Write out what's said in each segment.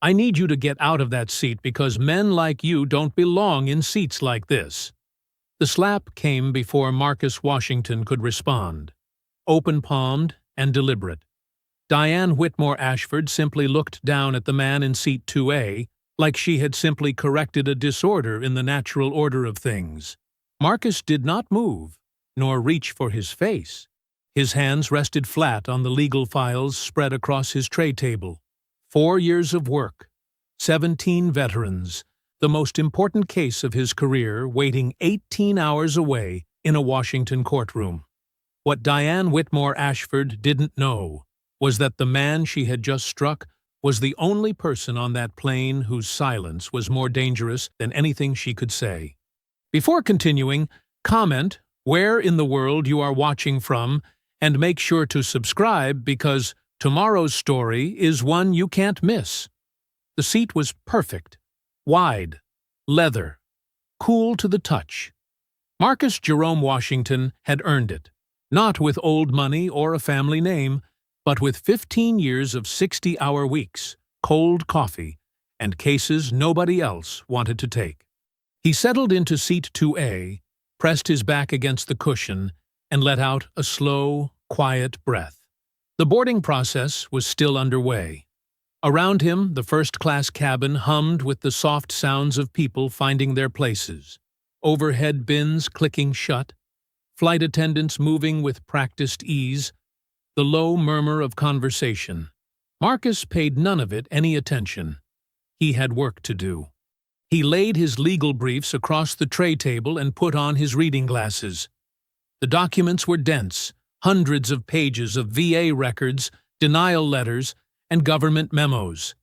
I need you to get out of that seat because men like you don't belong in seats like this." The slap came before Marcus Washington could respond. Open-palmed and deliberate. Diane Whitmore Ashford simply looked down at the man in seat 2A like she had simply corrected a disorder in the natural order of things. Marcus did not move, nor reach for his face. His hands rested flat on the legal files spread across his tray table. 4 years of work, 17 veterans, the most important case of his career waiting 18 hours away in a Washington courtroom. What Diane Whitmore Ashford didn't know was that the man she had just struck was the only person on that plane whose silence was more dangerous than anything she could say. Before continuing, comment where in the world you are watching from and make sure to subscribe because tomorrow's story is one you can't miss. The seat was perfect, wide, leather, cool to the touch. Marcus Jerome Washington had earned it, not with old money or a family name, but with 15 years of 60-hour weeks, cold coffee, and cases nobody else wanted to take. He settled into seat 2A, pressed his back against the cushion, and let out a slow, quiet breath. The boarding process was still underway. Around him, the first-class cabin hummed with the soft sounds of people finding their places, overhead bins clicking shut, flight attendants moving with practiced ease, the low murmur of conversation. Marcus paid none of it any attention. He had work to do. He laid his legal briefs across the tray table and put on his reading glasses. The documents were dense, hundreds of pages of VA records, denial letters, and government memos.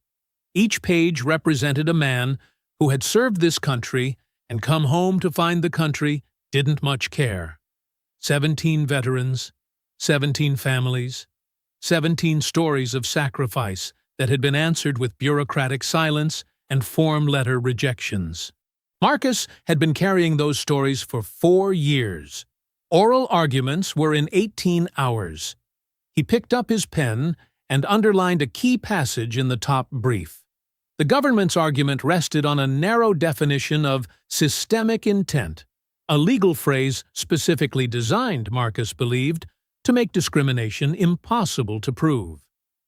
Each page represented a man who had served this country and come home to find the country didn't much care. 17 veterans, 17 families, 17 stories of sacrifice that had been answered with bureaucratic silence and form letter rejections. Marcus had been carrying those stories for 4 years. Oral arguments were in 18 hours. He picked up his pen and underlined a key passage in the top brief. The government's argument rested on a narrow definition of systemic intent, a legal phrase specifically designed, Marcus believed, to make discrimination impossible to prove.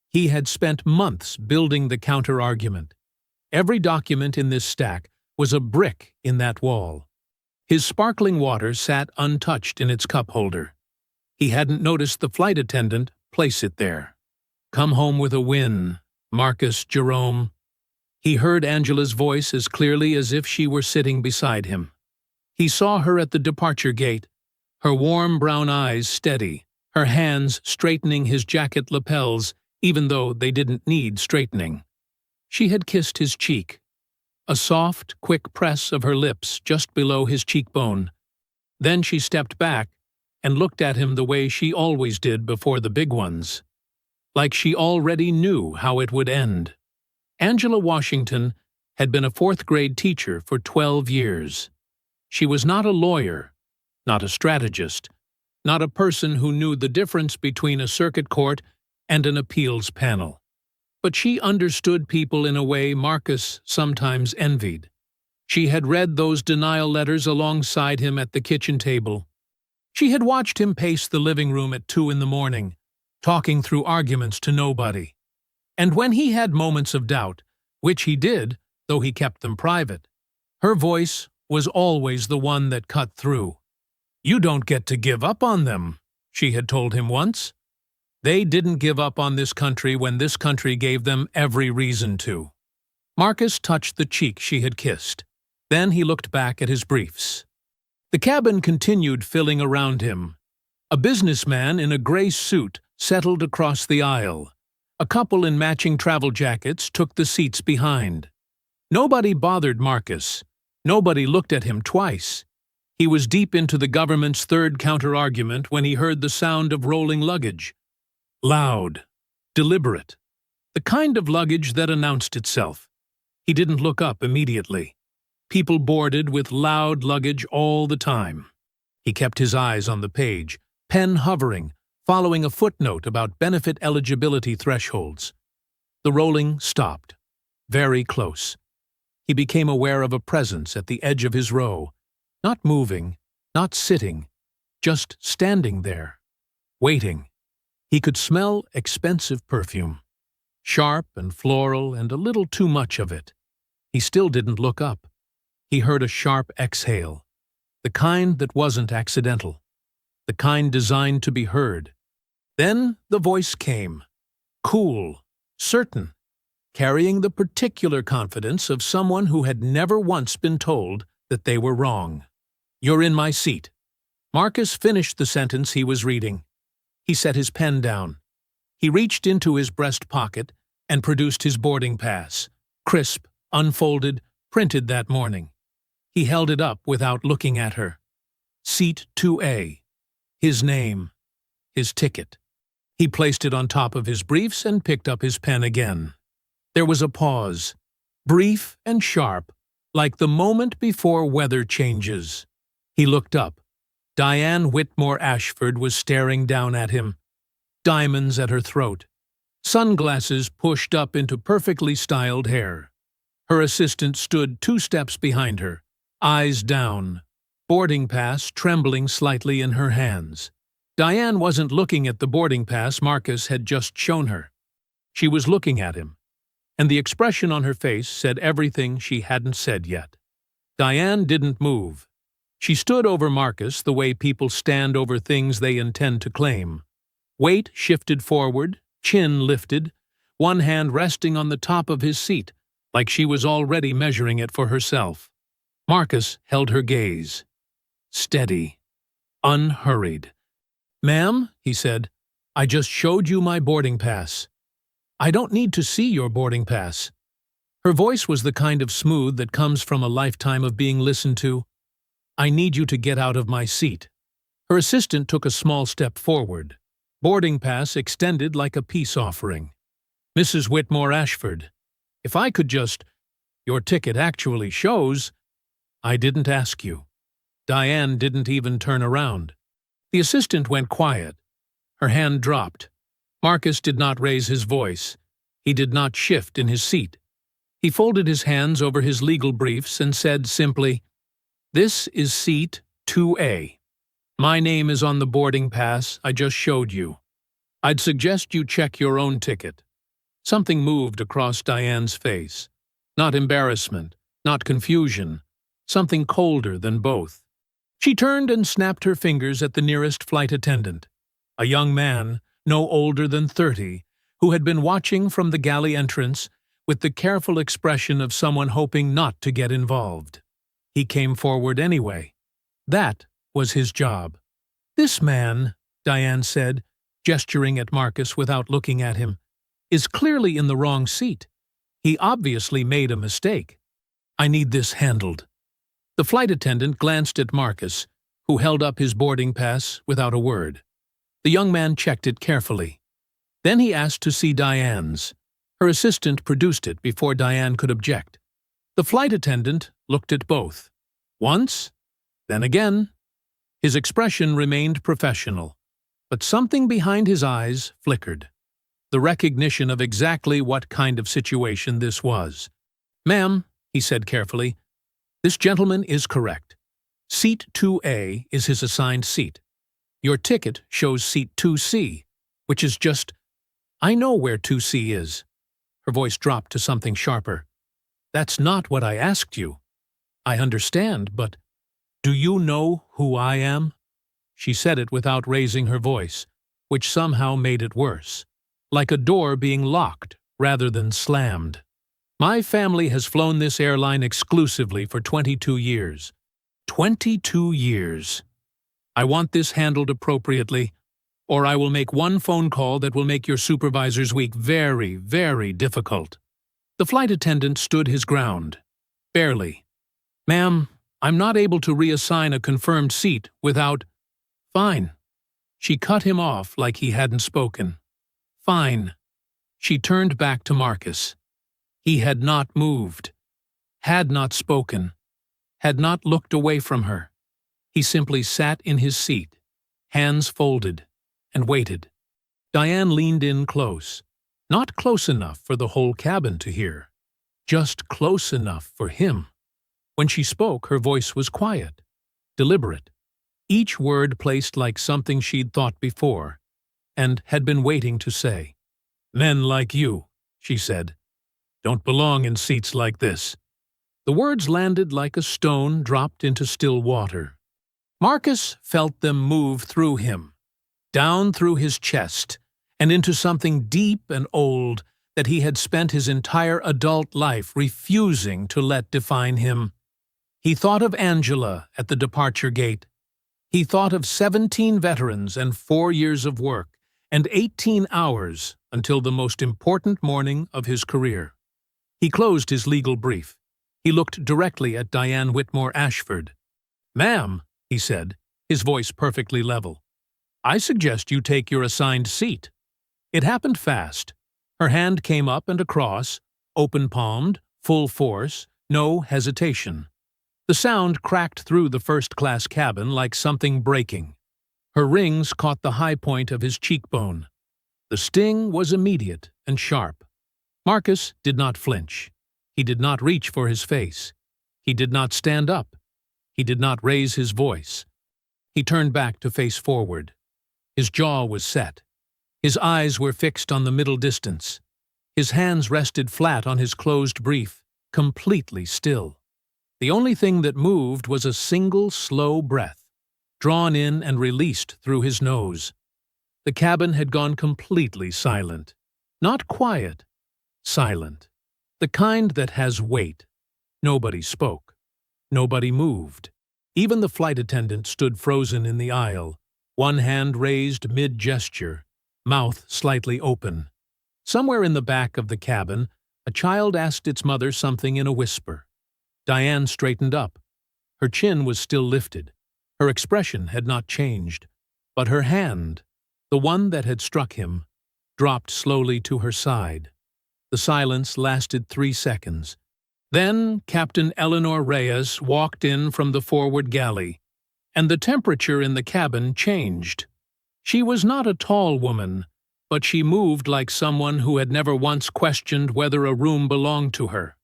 He had spent months building the counter-argument. Every document in this stack was a brick in that wall. His sparkling water sat untouched in its cup holder. He hadn't noticed the flight attendant place it there. "Come home with a win, Marcus Jerome." He heard Angela's voice as clearly as if she were sitting beside him. He saw her at the departure gate, her warm brown eyes steady, her hands straightening his jacket lapels, even though they didn't need straightening. She had kissed his cheek, a soft, quick press of her lips just below his cheekbone. Then she stepped back and looked at him the way she always did before the big ones, like she already knew how it would end. Angela Washington had been a fourth-grade teacher for 12 years. She was not a lawyer, not a strategist, not a person who knew the difference between a circuit court and an appeals panel. But she understood people in a way Marcus sometimes envied. She had read those denial letters alongside him at the kitchen table. She had watched him pace the living room at 2 in the morning, talking through arguments to nobody. And when he had moments of doubt, which he did, though he kept them private, her voice was always the one that cut through. "You don't get to give up on them," she had told him once. They didn't give up on this country when this country gave them every reason to. Marcus touched the cheek she had kissed. Then he looked back at his briefs. The cabin continued filling around him. A businessman in a gray suit settled across the aisle. A couple in matching travel jackets took the seats behind. Nobody bothered Marcus. Nobody looked at him twice. He was deep into the government's third counter-argument when he heard the sound of rolling luggage. Loud, deliberate, the kind of luggage that announced itself. He didn't look up immediately. People boarded with loud luggage all the time. He kept his eyes on the page, pen hovering, following a footnote about benefit eligibility thresholds. The rolling stopped. very close. He became aware of a presence at the edge of his row, not moving, not sitting, just standing there, waiting. He could smell expensive perfume, sharp and floral and a little too much of it. He still didn't look up. He heard a sharp exhale, the kind that wasn't accidental, the kind designed to be heard. Then the voice came, cool, certain, carrying the particular confidence of someone who had never once been told that they were wrong. "You're in my seat." Marcus finished the sentence he was reading. He set his pen down. He reached into his breast pocket and produced his boarding pass, crisp, unfolded, printed that morning. He held it up without looking at her. Seat 2A. His name. His ticket. He placed it on top of his briefs and picked up his pen again. There was a pause, brief and sharp, like the moment before weather changes. He looked up. Diane Whitmore Ashford was staring down at him, diamonds at her throat, sunglasses pushed up into perfectly styled hair. Her assistant stood 2 steps behind her, eyes down, boarding pass trembling slightly in her hands. Diane wasn't looking at the boarding pass Marcus had just shown her. She was looking at him, and the expression on her face said everything she hadn't said yet. Diane didn't move. She stood over Marcus the way people stand over things they intend to claim. Weight shifted forward, chin lifted, one hand resting on the top of his seat, like she was already measuring it for herself. Marcus held her gaze. Steady. Unhurried. "Ma'am," he said, "I just showed you my boarding pass. I don't need to see your boarding pass." Her voice was the kind of smooth that comes from a lifetime of being listened to. "I need you to get out of my seat." Her assistant took a small step forward. Boarding pass extended like a peace offering. "Mrs. Whitmore Ashford, if I could just— Your ticket actually shows—" "I didn't ask you." Diane didn't even turn around. The assistant went quiet. Her hand dropped. Marcus did not raise his voice. He did not shift in his seat. He folded his hands over his legal briefs and said simply, "This is seat 2A. My name is on the boarding pass I just showed you. I'd suggest you check your own ticket." Something moved across Diane's face. Not embarrassment, not confusion, something colder than both. She turned and snapped her fingers at the nearest flight attendant, a young man, no older than 30, who had been watching from the galley entrance with the careful expression of someone hoping not to get involved. He came forward anyway. That was his job. "This man," Diane said, gesturing at Marcus without looking at him, "is clearly in the wrong seat. He obviously made a mistake. I need this handled." The flight attendant glanced at Marcus, who held up his boarding pass without a word. The young man checked it carefully. Then he asked to see Diane's. Her assistant produced it before Diane could object. The flight attendant looked at both. Once, then again. His expression remained professional, but something behind his eyes flickered. The recognition of exactly what kind of situation this was. "Ma'am," he said carefully, "this gentleman is correct. Seat 2A is his assigned seat. Your ticket shows seat 2C, which is just— I know where 2C is." Her voice dropped to something sharper. "That's not what I asked you. I understand, but do you know who I am?" She said it without raising her voice, which somehow made it worse, like a door being locked rather than slammed. "My family has flown this airline exclusively for 22 years. 22 years. I want this handled appropriately, or I will make one phone call that will make your supervisor's week very, very difficult." The flight attendant stood his ground. Barely. "Ma'am, I'm not able to reassign a confirmed seat without—" "Fine." She cut him off like he hadn't spoken. "Fine." She turned back to Marcus. He had not moved, had not spoken, had not looked away from her. He simply sat in his seat, hands folded, and waited. Diane leaned in close, not close enough for the whole cabin to hear. just close enough for him. When she spoke, her voice was quiet, deliberate, each word placed like something she'd thought before and had been waiting to say. "Men like you," she said, "don't belong in seats like this." The words landed like a stone dropped into still water. Marcus felt them move through him, down through his chest, and into something deep and old that he had spent his entire adult life refusing to let define him. He thought of Angela at the departure gate. He thought of 17 veterans and 4 years of work, and 18 hours until the most important morning of his career. He closed his legal brief. He looked directly at Diane Whitmore Ashford. "Ma'am," he said, his voice perfectly level, "I suggest you take your assigned seat." It happened fast. Her hand came up and across, open-palmed, full force, no hesitation. The sound cracked through the first-class cabin like something breaking. Her rings caught the high point of his cheekbone. The sting was immediate and sharp. Marcus did not flinch. He did not reach for his face. He did not stand up. He did not raise his voice. He turned back to face forward. His jaw was set. His eyes were fixed on the middle distance. His hands rested flat on his closed brief, completely still. The only thing that moved was a single slow breath, drawn in and released through his nose. The cabin had gone completely silent. Not quiet, silent. The kind that has weight. Nobody spoke. Nobody moved. Even the flight attendant stood frozen in the aisle, one hand raised mid-gesture, mouth slightly open. Somewhere in the back of the cabin, a child asked its mother something in a whisper. Diane straightened up. Her chin was still lifted. Her expression had not changed. But her hand, the one that had struck him, dropped slowly to her side. The silence lasted 3 seconds. Then Captain Eleanor Reyes walked in from the forward galley, and the temperature in the cabin changed. She was not a tall woman, but she moved like someone who had never once questioned whether a room belonged to her.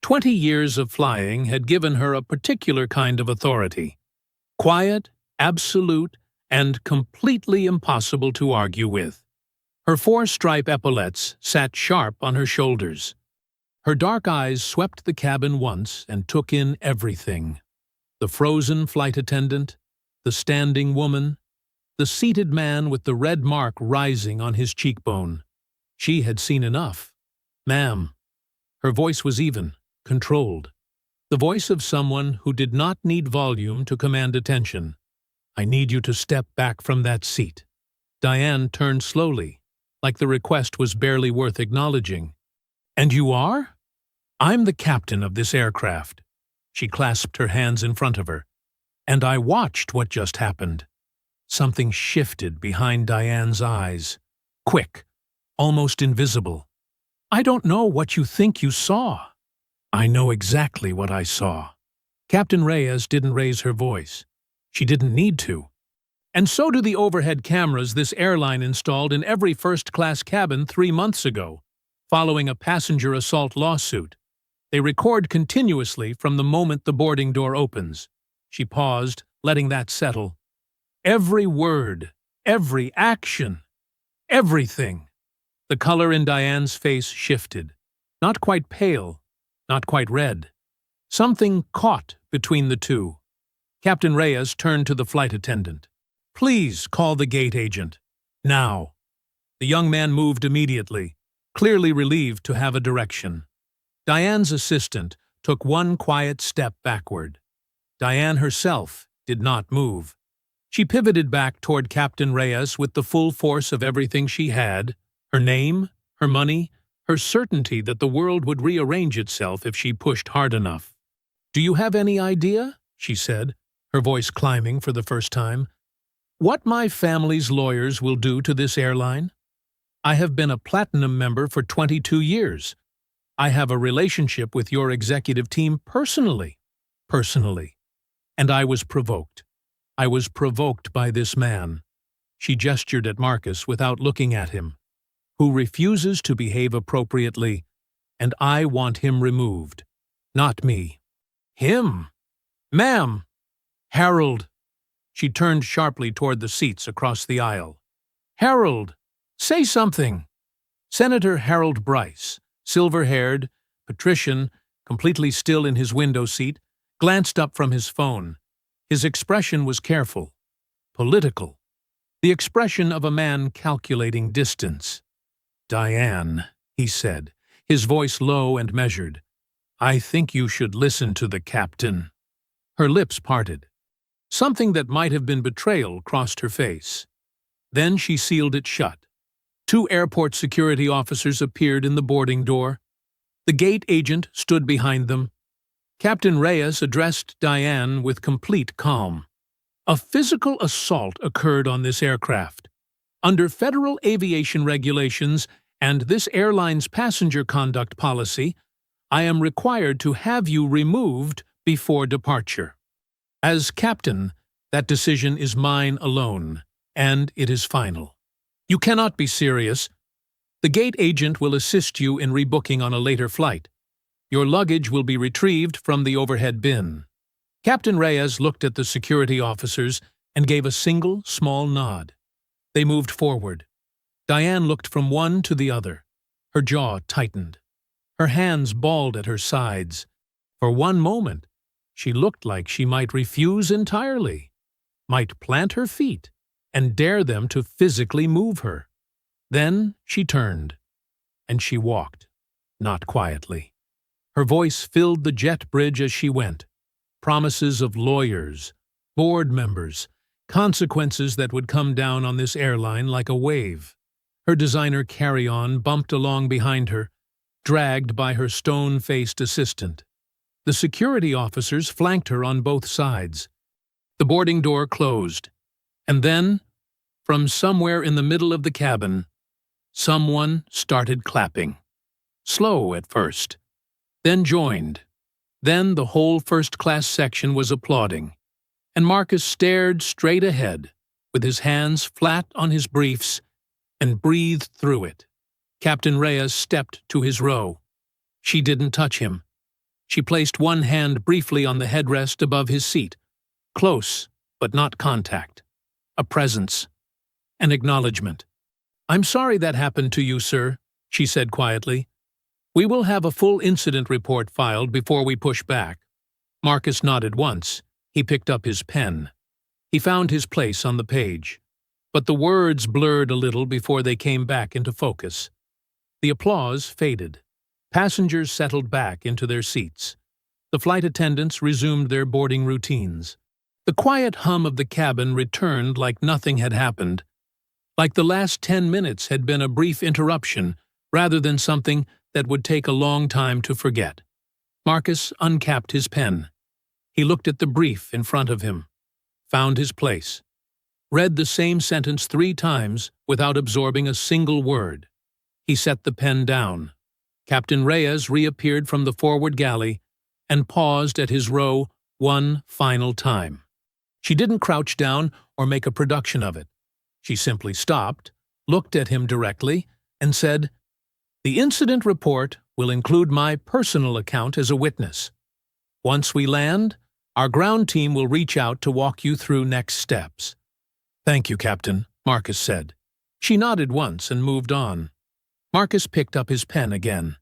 20 years of flying had given her a particular kind of authority. Quiet, absolute, and completely impossible to argue with. Her 4-stripe epaulettes sat sharp on her shoulders. Her dark eyes swept the cabin once and took in everything. The frozen flight attendant, the standing woman, the seated man with the red mark rising on his cheekbone. She had seen enough. "Ma'am." Her voice was even, controlled. The voice of someone who did not need volume to command attention. "I need you to step back from that seat." Diane turned slowly, like the request was barely worth acknowledging. "And you are?" "I'm the captain of this aircraft." She clasped her hands in front of her. "And I watched what just happened." Something shifted behind Diane's eyes. Quick, almost invisible. "I don't know what you think you saw." "I know exactly what I saw." Captain Reyes didn't raise her voice. She didn't need to. And so do the overhead cameras this airline installed in every first-class cabin 3 months ago, following a passenger assault lawsuit. They record continuously from the moment the boarding door opens. She paused, letting that settle. Every word, every action, everything. The color in Diane's face shifted. Not quite pale, not quite red. Something caught between the two. Captain Reyes turned to the flight attendant. "Please call the gate agent. Now." The young man moved immediately, clearly relieved to have a direction. Diane's assistant took one quiet step backward. Diane herself did not move. She pivoted back toward Captain Reyes with the full force of everything she had, her name, her money, her certainty that the world would rearrange itself if she pushed hard enough. "Do you have any idea," she said, her voice climbing for the first time, "what my family's lawyers will do to this airline? I have been a platinum member for 22 years. I have a relationship with your executive team personally. And I was provoked. I was provoked by this man." She gestured at Marcus without looking at him. "Who refuses to behave appropriately, and I want him removed. Not me. Him? Ma'am! Harold! She turned sharply toward the seats across the aisle. Harold! Say something! Senator Harold Bryce, silver-haired, patrician, completely still in his window seat, glanced up from his phone. His expression was careful, political, the expression of a man calculating distance. Diane, he said, his voice low and measured, I think you should listen to the captain. Her lips parted. Something that might have been betrayal crossed her face. Then she sealed it shut. 2 airport security officers appeared in the boarding door. The gate agent stood behind them. Captain Reyes addressed Diane with complete calm. A physical assault occurred on this aircraft. Under federal aviation regulations and this airline's passenger conduct policy, I am required to have you removed before departure. As captain, that decision is mine alone, and it is final. You cannot be serious. The gate agent will assist you in rebooking on a later flight. Your luggage will be retrieved from the overhead bin. Captain Reyes looked at the security officers and gave a single, small nod. They moved forward. Diane looked from one to the other. Her jaw tightened. Her hands balled at her sides. For one moment, she looked like she might refuse entirely, might plant her feet and dare them to physically move her. Then she turned, and she walked, not quietly. Her voice filled the jet bridge as she went. Promises of lawyers, board members, consequences that would come down on this airline like a wave. Her designer carry-on bumped along behind her, dragged by her stone-faced assistant. The security officers flanked her on both sides. The boarding door closed, and then, from somewhere in the middle of the cabin, someone started clapping. Slow at first, then joined. Then the whole first-class section was applauding, and Marcus stared straight ahead, with his hands flat on his briefs, and breathed through it. Captain Reyes stepped to his row. She didn't touch him. She placed one hand briefly on the headrest above his seat. Close, but not contact. A presence. An acknowledgement. I'm sorry that happened to you, sir, she said quietly. We will have a full incident report filed before we push back. Marcus nodded once. He picked up his pen. He found his place on the page. But the words blurred a little before they came back into focus. The applause faded. Passengers settled back into their seats. The flight attendants resumed their boarding routines. The quiet hum of the cabin returned like nothing had happened, like the last 10 minutes had been a brief interruption rather than something that would take a long time to forget. Marcus uncapped his pen. He looked at the brief in front of him, found his place, read the same sentence 3 times without absorbing a single word. He set the pen down. Captain Reyes reappeared from the forward galley and paused at his row one final time. She didn't crouch down or make a production of it. She simply stopped, looked at him directly, and said, "The incident report will include my personal account as a witness. Once we land, our ground team will reach out to walk you through next steps." "Thank you, Captain," Marcus said. She nodded once and moved on. Marcus picked up his pen again.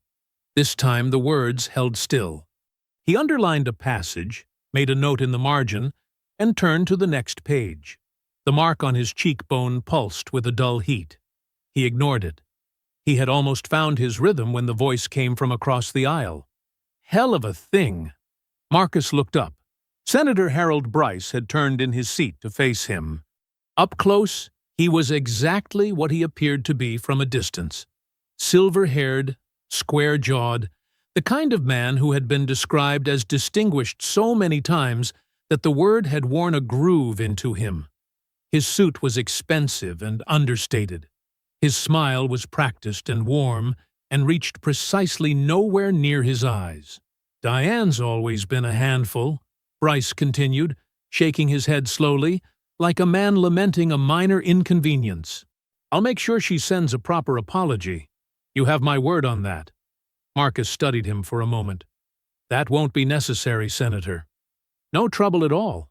This time the words held still. He underlined a passage, made a note in the margin, and turned to the next page. The mark on his cheekbone pulsed with a dull heat. He ignored it. He had almost found his rhythm when the voice came from across the aisle. Hell of a thing! Marcus looked up. Senator Harold Bryce had turned in his seat to face him. Up close, he was exactly what he appeared to be from a distance. Silver-haired, square-jawed, the kind of man who had been described as distinguished so many times that the word had worn a groove into him. His suit was expensive and understated. His smile was practiced and warm and reached precisely nowhere near his eyes. "Diane's always been a handful," Bryce continued, shaking his head slowly, like a man lamenting a minor inconvenience. "I'll make sure she sends a proper apology. You have my word on that." Marcus studied him for a moment. That won't be necessary, Senator. No trouble at all.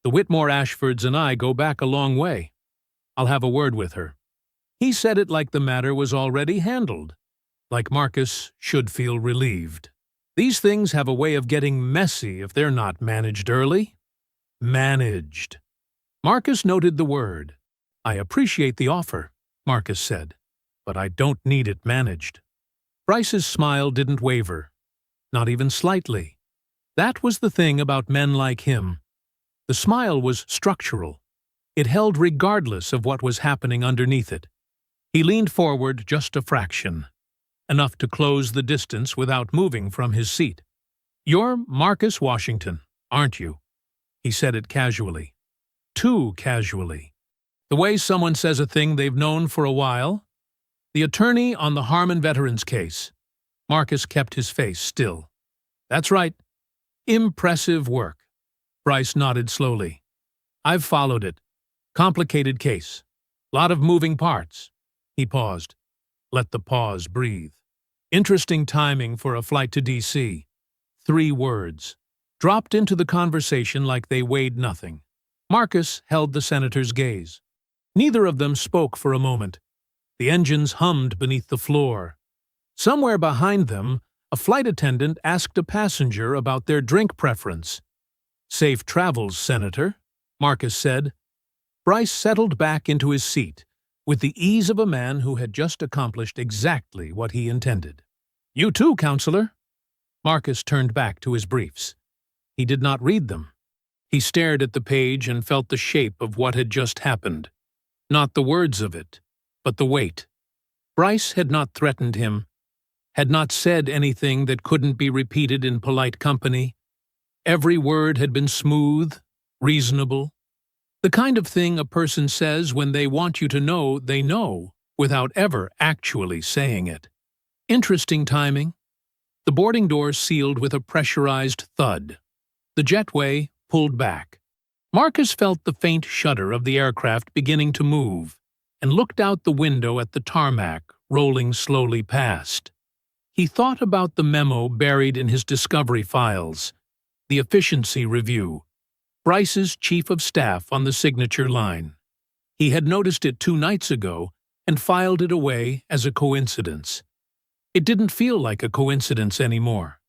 The Whitmore Ashfords and I go back a long way. I'll have a word with her. He said it like the matter was already handled, like Marcus should feel relieved. These things have a way of getting messy if they're not managed early. Managed. Marcus noted the word. I appreciate the offer, Marcus said, but I don't need it managed. Bryce's smile didn't waver, not even slightly. That was the thing about men like him. The smile was structural. It held regardless of what was happening underneath it. He leaned forward just a fraction, enough to close the distance without moving from his seat. You're Marcus Washington, aren't you? He said it casually. Too casually. The way someone says a thing they've known for a while. The attorney on the Harmon veterans case. Marcus kept his face still. That's right. Impressive work. Bryce nodded slowly. I've followed it. Complicated case. Lot of moving parts. He paused. Let the pause breathe. Interesting timing for a flight to D.C. 3 words. Dropped into the conversation like they weighed nothing. Marcus held the senator's gaze. Neither of them spoke for a moment. The engines hummed beneath the floor. Somewhere behind them, a flight attendant asked a passenger about their drink preference. Safe travels, Senator, Marcus said. Bryce settled back into his seat, with the ease of a man who had just accomplished exactly what he intended. You too, Counselor. Marcus turned back to his briefs. He did not read them. He stared at the page and felt the shape of what had just happened. Not the words of it, but the weight. Bryce had not threatened him, had not said anything that couldn't be repeated in polite company. Every word had been smooth, reasonable. The kind of thing a person says when they want you to know they know, without ever actually saying it. Interesting timing. The boarding doors sealed with a pressurized thud. The jetway pulled back. Marcus felt the faint shudder of the aircraft beginning to move, and looked out the window at the tarmac rolling slowly past. He thought about the memo buried in his discovery files, the efficiency review, Bryce's chief of staff on the signature line. He had noticed it 2 nights ago and filed it away as a coincidence. It didn't feel like a coincidence anymore.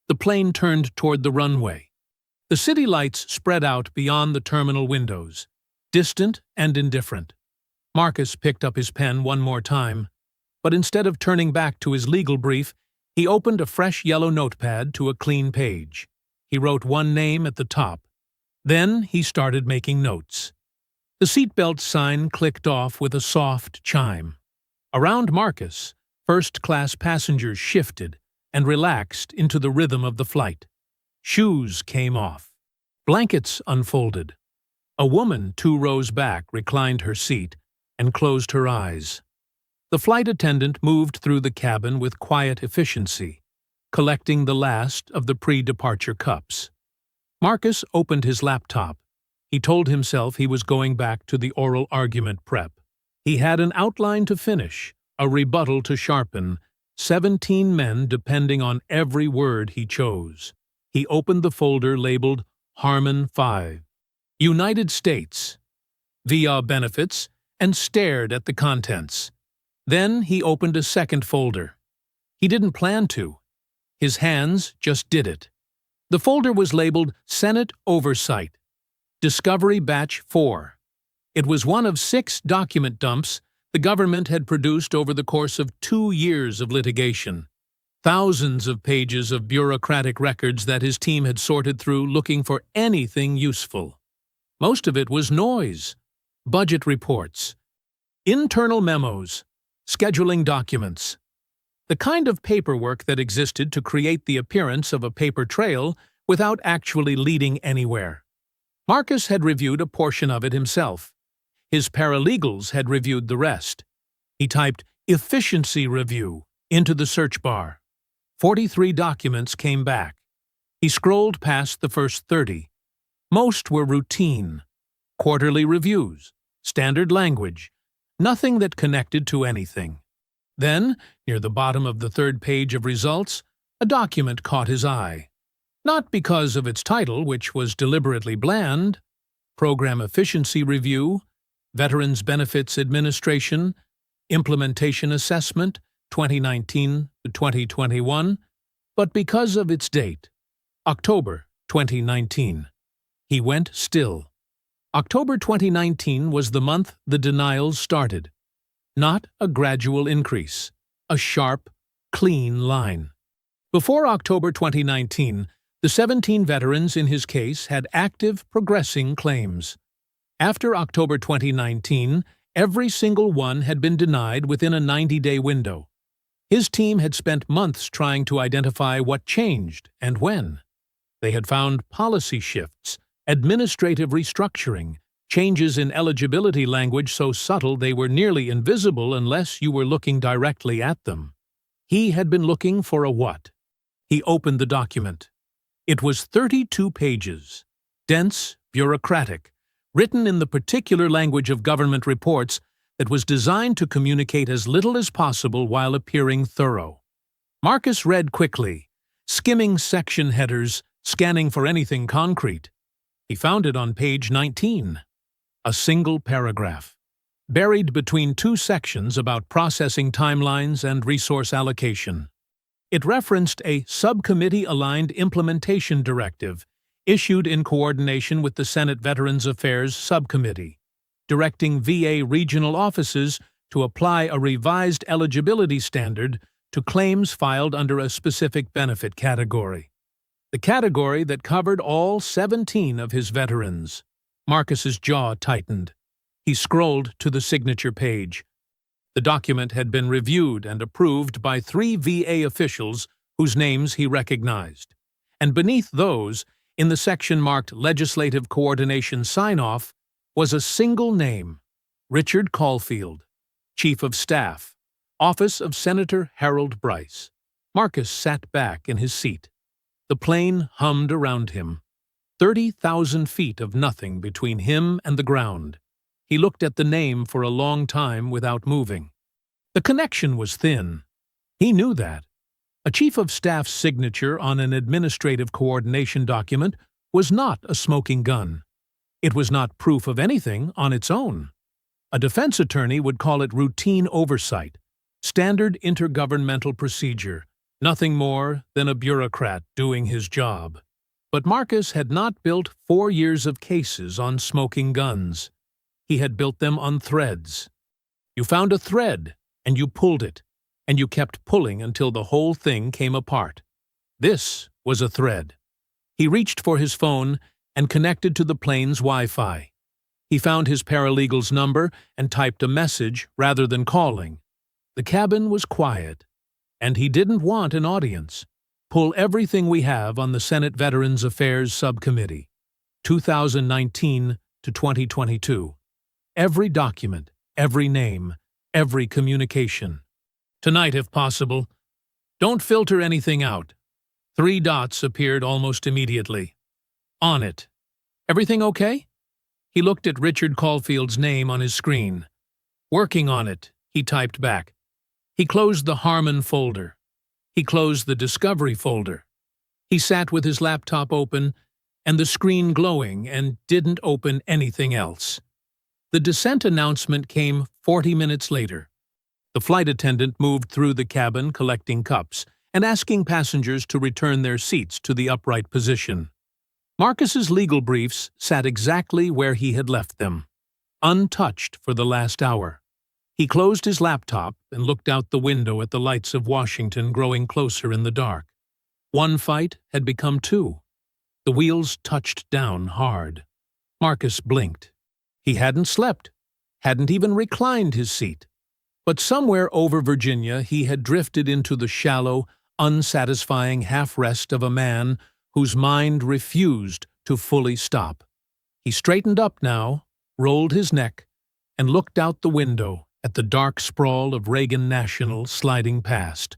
The plane turned toward the runway. The city lights spread out beyond the terminal windows, distant and indifferent. Marcus picked up his pen one more time, but instead of turning back to his legal brief, he opened a fresh yellow notepad to a clean page. He wrote one name at the top. Then he started making notes. The seatbelt sign clicked off with a soft chime. Around Marcus, first-class passengers shifted and relaxed into the rhythm of the flight. Shoes came off. Blankets unfolded. A woman 2 rows back reclined her seat and closed her eyes. The flight attendant moved through the cabin with quiet efficiency, collecting the last of the pre-departure cups. Marcus opened his laptop. He told himself he was going back to the oral argument prep. He had an outline to finish, a rebuttal to sharpen, 17 men depending on every word he chose. He opened the folder labeled Harmon 5, United States, via benefits, and stared at the contents. Then he opened a second folder. He didn't plan to. His hands just did it. The folder was labeled Senate Oversight, Discovery Batch 4. It was one of 6 document dumps the government had produced over the course of 2 years of litigation. Thousands of pages of bureaucratic records that his team had sorted through looking for anything useful. Most of it was noise, budget reports, internal memos, scheduling documents. The kind of paperwork that existed to create the appearance of a paper trail without actually leading anywhere. Marcus had reviewed a portion of it himself. His paralegals had reviewed the rest. He typed Efficiency Review into the search bar. 43 documents came back. He scrolled past the first 30. Most were routine. Quarterly reviews, standard language, nothing that connected to anything. Then, near the bottom of the third page of results, a document caught his eye. Not because of its title, which was deliberately bland: Program Efficiency Review, Veterans Benefits Administration, Implementation Assessment, 2019 to 2021, but because of its date, October 2019. He went still. October 2019 was the month the denials started. Not a gradual increase, a sharp, clean line. Before October 2019, the 17 veterans in his case had active, progressing claims. After October 2019, every single one had been denied within a 90-day window. His team had spent months trying to identify what changed and when. They had found policy shifts, administrative restructuring, changes in eligibility language so subtle they were nearly invisible unless you were looking directly at them. He had been looking for a what? He opened the document. It was 32 pages, dense, bureaucratic, written in the particular language of government reports that was designed to communicate as little as possible while appearing thorough. Marcus read quickly, skimming section headers, scanning for anything concrete. He found it on page 19. A single paragraph, buried between two sections about processing timelines and resource allocation. It referenced a subcommittee-aligned implementation directive issued in coordination with the Senate Veterans Affairs Subcommittee, directing VA regional offices to apply a revised eligibility standard to claims filed under a specific benefit category. The category that covered all 17 of his veterans. Marcus's jaw tightened. He scrolled to the signature page. The document had been reviewed and approved by 3 VA officials whose names he recognized. And beneath those, in the section marked Legislative Coordination Sign-Off, was a single name: Richard Caulfield, Chief of Staff, Office of Senator Harold Bryce. Marcus sat back in his seat. The plane hummed around him. 30,000 feet of nothing between him and the ground. He looked at the name for a long time without moving. The connection was thin. He knew that. A chief of staff's signature on an administrative coordination document was not a smoking gun. It was not proof of anything on its own. A defense attorney would call it routine oversight, standard intergovernmental procedure, nothing more than a bureaucrat doing his job. But Marcus had not built 4 years of cases on smoking guns. He had built them on threads. You found a thread, and you pulled it, and you kept pulling until the whole thing came apart. This was a thread. He reached for his phone and connected to the plane's Wi-Fi. He found his paralegal's number and typed a message rather than calling. The cabin was quiet, and he didn't want an audience. Pull everything we have on the Senate Veterans Affairs Subcommittee, 2019 to 2022. Every document, every name, every communication. Tonight, if possible. Don't filter anything out. 3 dots appeared almost immediately. On it. Everything okay? He looked at Richard Caulfield's name on his screen. Working on it, he typed back. He closed the Harmon folder. He closed the Discovery folder. He sat with his laptop open and the screen glowing and didn't open anything else. The descent announcement came 40 minutes later. The flight attendant moved through the cabin collecting cups and asking passengers to return their seats to the upright position. Marcus's legal briefs sat exactly where he had left them, untouched for the last hour. He closed his laptop and looked out the window at the lights of Washington growing closer in the dark. One fight had become 2. The wheels touched down hard. Marcus blinked. He hadn't slept, hadn't even reclined his seat. But somewhere over Virginia he had drifted into the shallow, unsatisfying half-rest of a man whose mind refused to fully stop. He straightened up now, rolled his neck, and looked out the window at the dark sprawl of Reagan National sliding past.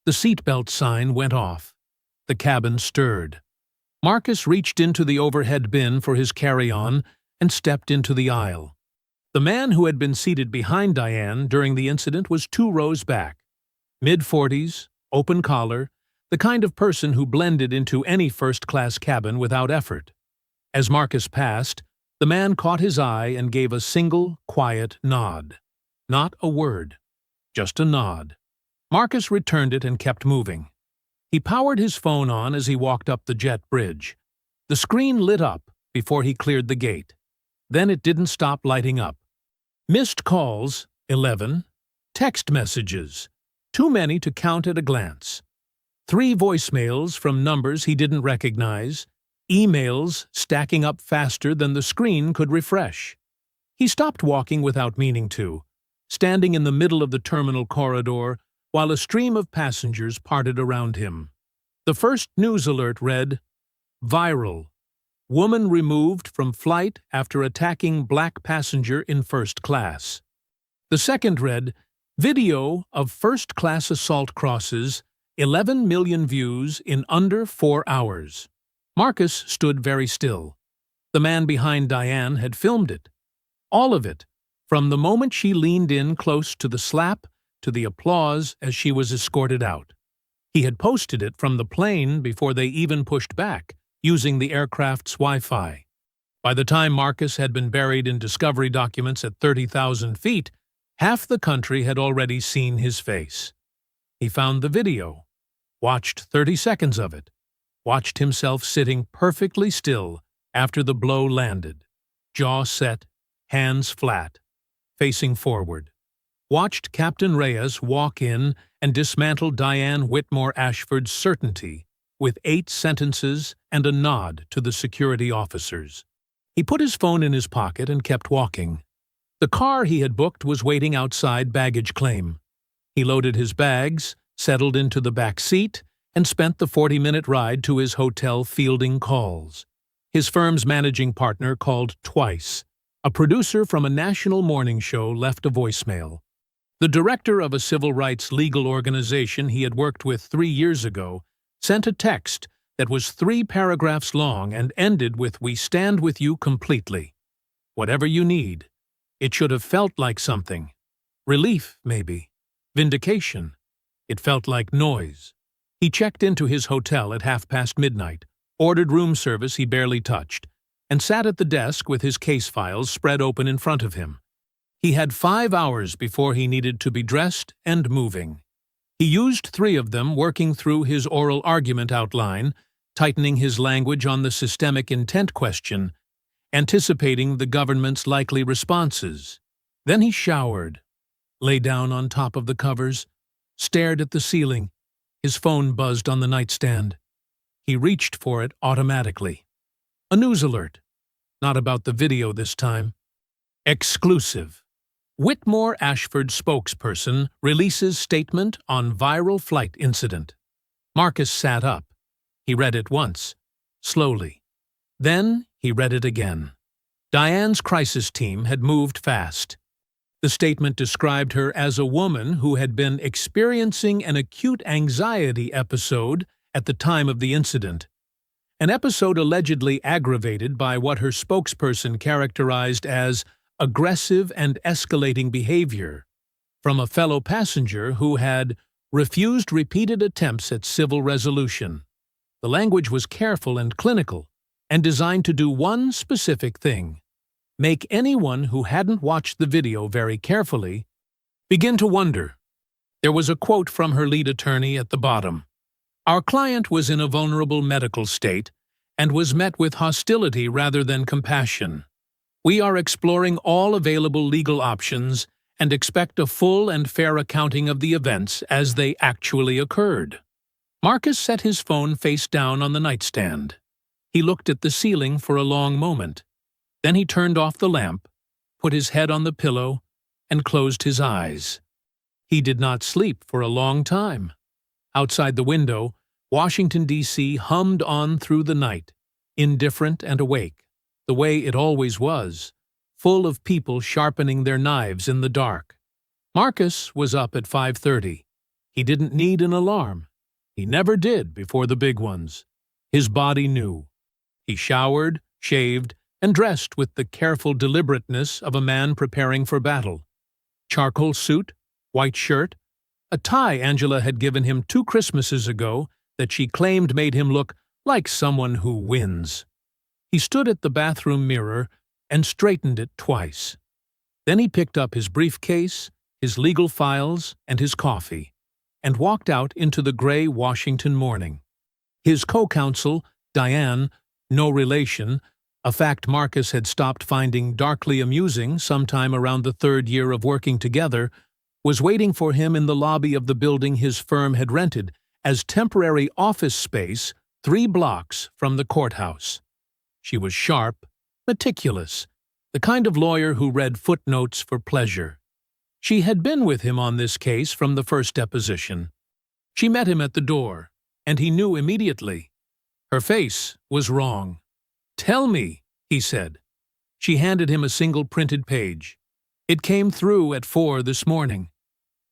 The seatbelt sign went off. The cabin stirred. Marcus reached into the overhead bin for his carry-on and stepped into the aisle. The man who had been seated behind Diane during the incident was 2 rows back. Mid-40s, open collar, the kind of person who blended into any first-class cabin without effort. As Marcus passed, the man caught his eye and gave a single, quiet nod. Not a word, just a nod. Marcus returned it and kept moving. He powered his phone on as he walked up the jet bridge. The screen lit up before he cleared the gate. Then it didn't stop lighting up. Missed calls, 11. Text messages, too many to count at a glance. 3 voicemails from numbers he didn't recognize. Emails stacking up faster than the screen could refresh. He stopped walking without meaning to, standing in the middle of the terminal corridor while a stream of passengers parted around him. The first news alert read, "Viral. Woman removed from flight after attacking black passenger in first class." The second read, "Video of first-class assault crosses, 11 million views in under 4 hours." Marcus stood very still. The man behind Diane had filmed it. All of it, from the moment she leaned in close to the slap to the applause as she was escorted out. He had posted it from the plane before they even pushed back, using the aircraft's Wi-Fi. By the time Marcus had been buried in discovery documents at 30,000 feet, half the country had already seen his face. He found the video, watched 30 seconds of it, watched himself sitting perfectly still after the blow landed, jaw set, hands flat, facing forward. Watched Captain Reyes walk in and dismantle Diane Whitmore Ashford's certainty with 8 sentences and a nod to the security officers. He put his phone in his pocket and kept walking. The car he had booked was waiting outside baggage claim. He loaded his bags, settled into the back seat, and spent the 40-minute ride to his hotel fielding calls. His firm's managing partner called twice. A producer from a national morning show left a voicemail. The director of a civil rights legal organization he had worked with 3 years ago sent a text that was 3 paragraphs long and ended with, "We stand with you completely. Whatever you need." It should have felt like something. Relief, maybe. Vindication. It felt like noise. He checked into his hotel at midnight, ordered room service he barely touched, and sat at the desk with his case files spread open in front of him. He had 5 hours before he needed to be dressed and moving. He used 3 of them working through his oral argument outline, tightening his language on the systemic intent question, anticipating the government's likely responses. Then he showered, lay down on top of the covers, stared at the ceiling. His phone buzzed on the nightstand. He reached for it automatically. A news alert. Not about the video this time. Exclusive. Whitmore Ashford spokesperson releases statement on viral flight incident. Marcus sat up. He read it once, slowly. Then he read it again. Diane's crisis team had moved fast. The statement described her as a woman who had been experiencing an acute anxiety episode at the time of the incident. An episode allegedly aggravated by what her spokesperson characterized as aggressive and escalating behavior from a fellow passenger who had refused repeated attempts at civil resolution. The language was careful and clinical, and designed to do one specific thing: make anyone who hadn't watched the video very carefully begin to wonder. There was a quote from her lead attorney at the bottom. "Our client was in a vulnerable medical state and was met with hostility rather than compassion. We are exploring all available legal options and expect a full and fair accounting of the events as they actually occurred." Marcus set his phone face down on the nightstand. He looked at the ceiling for a long moment. Then he turned off the lamp, put his head on the pillow, and closed his eyes. He did not sleep for a long time. Outside the window, Washington, D.C. hummed on through the night, indifferent and awake, the way it always was, full of people sharpening their knives in the dark. Marcus was up at 5:30. He didn't need an alarm. He never did before the big ones. His body knew. He showered, shaved, and dressed with the careful deliberateness of a man preparing for battle. Charcoal suit, white shirt, a tie Angela had given him 2 Christmases ago that she claimed made him look like someone who wins. He stood at the bathroom mirror and straightened it twice. Then he picked up his briefcase, his legal files, and his coffee, and walked out into the gray Washington morning. His co-counsel, Diane, no relation, a fact Marcus had stopped finding darkly amusing sometime around the 3rd year of working together, was waiting for him in the lobby of the building his firm had rented as temporary office space 3 blocks from the courthouse. She was sharp, meticulous, the kind of lawyer who read footnotes for pleasure. She had been with him on this case from the first deposition. She met him at the door, and he knew immediately. Her face was wrong. "Tell me," he said. She handed him a single printed page. It came through at 4 this morning.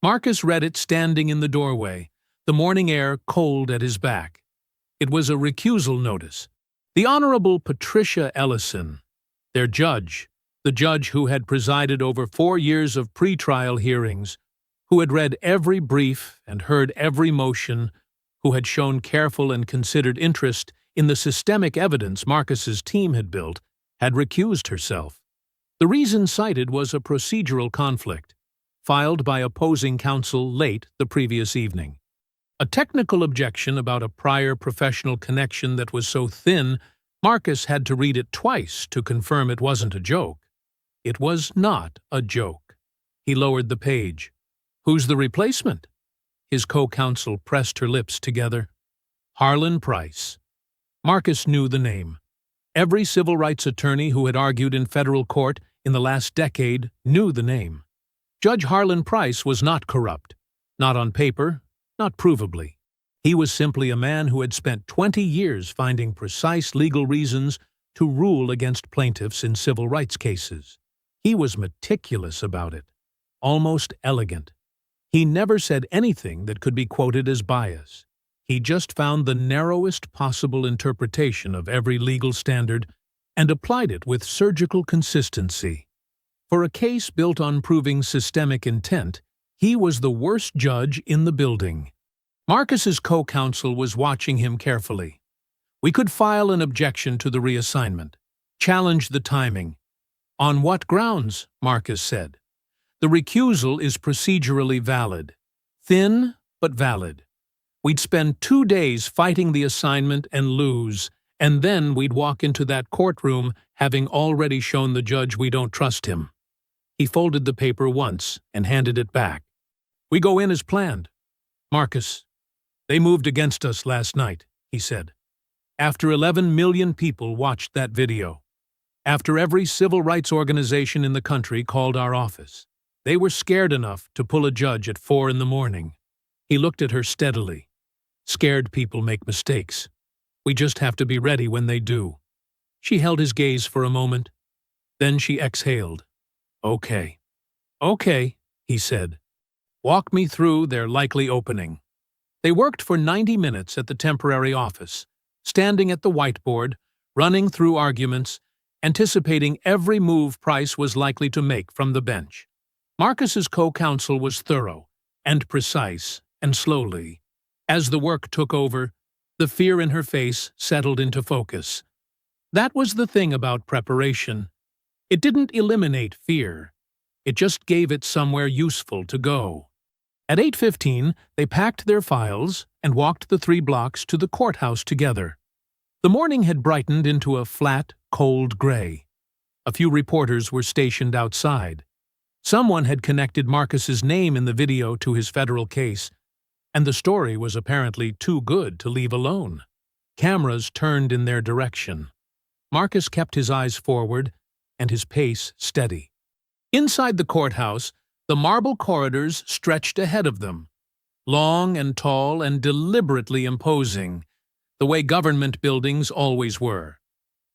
Marcus read it standing in the doorway, the morning air cold at his back. It was a recusal notice. The Honorable Patricia Ellison, their judge, the judge who had presided over 4 years of pretrial hearings, who had read every brief and heard every motion, who had shown careful and considered interest in the systemic evidence Marcus's team had built, had recused herself. The reason cited was a procedural conflict, filed by opposing counsel late the previous evening. A technical objection about a prior professional connection that was so thin, Marcus had to read it twice to confirm it wasn't a joke. It was not a joke. He lowered the page. "Who's the replacement?" His co-counsel pressed her lips together. "Harlan Price." Marcus knew the name. Every civil rights attorney who had argued in federal court in the last decade knew the name. Judge Harlan Price was not corrupt, not on paper, not provably. He was simply a man who had spent 20 years finding precise legal reasons to rule against plaintiffs in civil rights cases. He was meticulous about it, almost elegant. He never said anything that could be quoted as bias. He just found the narrowest possible interpretation of every legal standard and applied it with surgical consistency. For a case built on proving systemic intent, he was the worst judge in the building. Marcus's co-counsel was watching him carefully. "We could file an objection to the reassignment, challenge the timing." "On what grounds?" Marcus said. "The recusal is procedurally valid. Thin, but valid. We'd spend 2 days fighting the assignment and lose, and then we'd walk into that courtroom having already shown the judge we don't trust him." He folded the paper once and handed it back. "We go in as planned." "Marcus, they moved against us last night," he said. "After 11 million people watched that video. After every civil rights organization in the country called our office. They were scared enough to pull a judge at 4 in the morning. He looked at her steadily. "Scared people make mistakes. We just have to be ready when they do." She held his gaze for a moment. Then she exhaled. "Okay. Okay," he said. "Walk me through their likely opening." They worked for 90 minutes at the temporary office, standing at the whiteboard, running through arguments, anticipating every move Price was likely to make from the bench. Marcus's co-counsel was thorough and precise, and slowly, as the work took over, the fear in her face settled into focus. That was the thing about preparation. It didn't eliminate fear. It just gave it somewhere useful to go. At 8:15, they packed their files and walked the 3 blocks to the courthouse together. The morning had brightened into a flat, cold gray. A few reporters were stationed outside. Someone had connected Marcus's name in the video to his federal case, and the story was apparently too good to leave alone. Cameras turned in their direction. Marcus kept his eyes forward and his pace steady. Inside the courthouse, the marble corridors stretched ahead of them, long and tall and deliberately imposing, the way government buildings always were.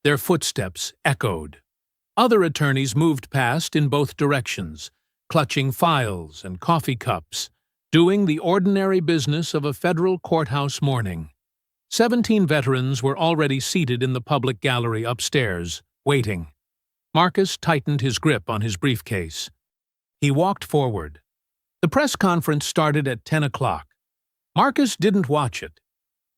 Their footsteps echoed. Other attorneys moved past in both directions, clutching files and coffee cups, doing the ordinary business of a federal courthouse morning. 17 veterans were already seated in the public gallery upstairs, waiting. Marcus tightened his grip on his briefcase. He walked forward. The press conference started at 10 o'clock. Marcus didn't watch it.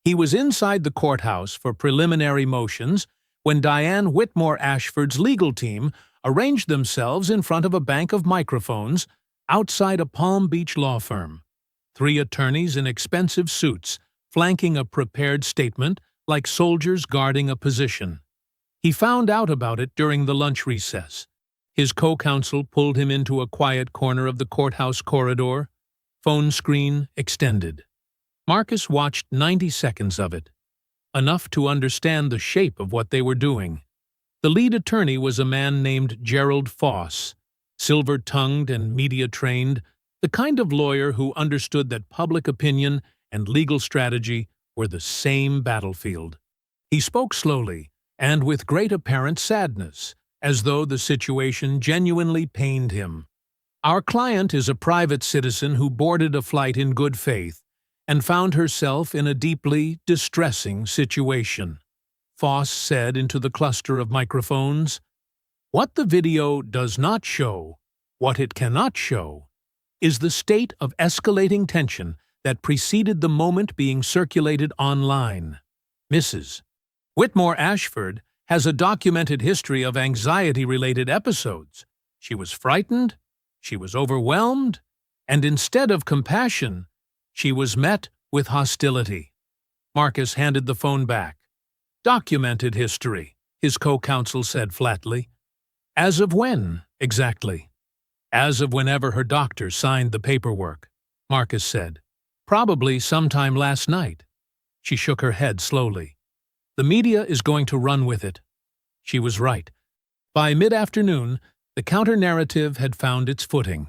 He was inside the courthouse for preliminary motions when Diane Whitmore Ashford's legal team arranged themselves in front of a bank of microphones outside a Palm Beach law firm. 3 attorneys in expensive suits, flanking a prepared statement like soldiers guarding a position. He found out about it during the lunch recess. His co-counsel pulled him into a quiet corner of the courthouse corridor, phone screen extended. Marcus watched 90 seconds of it, enough to understand the shape of what they were doing. The lead attorney was a man named Gerald Foss, silver-tongued and media-trained, the kind of lawyer who understood that public opinion and legal strategy were the same battlefield. He spoke slowly and with great apparent sadness, as though the situation genuinely pained him. Our client is a private citizen who boarded a flight in good faith and found herself in a deeply distressing situation, Foss said into the cluster of microphones. What the video does not show, what it cannot show, is the state of escalating tension that preceded the moment being circulated online. Mrs. Whitmore Ashford has a documented history of anxiety-related episodes. She was frightened, she was overwhelmed, and instead of compassion, she was met with hostility. Marcus handed the phone back. Documented history, his co-counsel said flatly. As of when, exactly? As of whenever her doctor signed the paperwork, Marcus said. Probably sometime last night. She shook her head slowly. The media is going to run with it. She was right. By mid-afternoon, the counter-narrative had found its footing.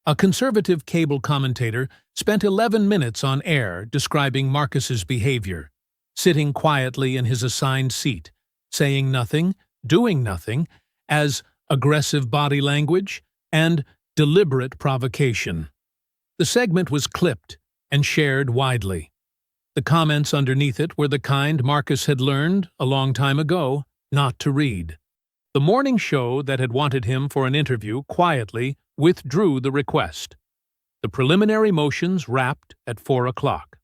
A conservative cable commentator spent 11 minutes on air describing Marcus's behavior, sitting quietly in his assigned seat, saying nothing, doing nothing, as aggressive body language and deliberate provocation. The segment was clipped and shared widely. The comments underneath it were the kind Marcus had learned, a long time ago, not to read. The morning show that had wanted him for an interview quietly withdrew the request. The preliminary motions wrapped at 4 o'clock.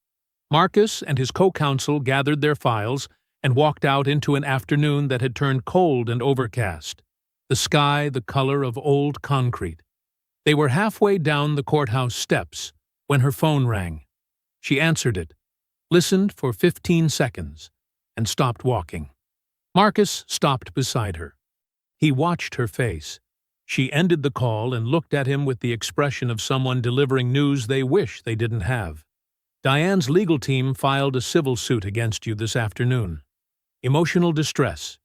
Marcus and his co-counsel gathered their files and walked out into an afternoon that had turned cold and overcast, the sky the color of old concrete. They were halfway down the courthouse steps when her phone rang. She answered it, listened for 15 seconds, and stopped walking. Marcus stopped beside her. He watched her face. She ended the call and looked at him with the expression of someone delivering news they wish they didn't have. Diane's legal team filed a civil suit against you this afternoon. Emotional distress.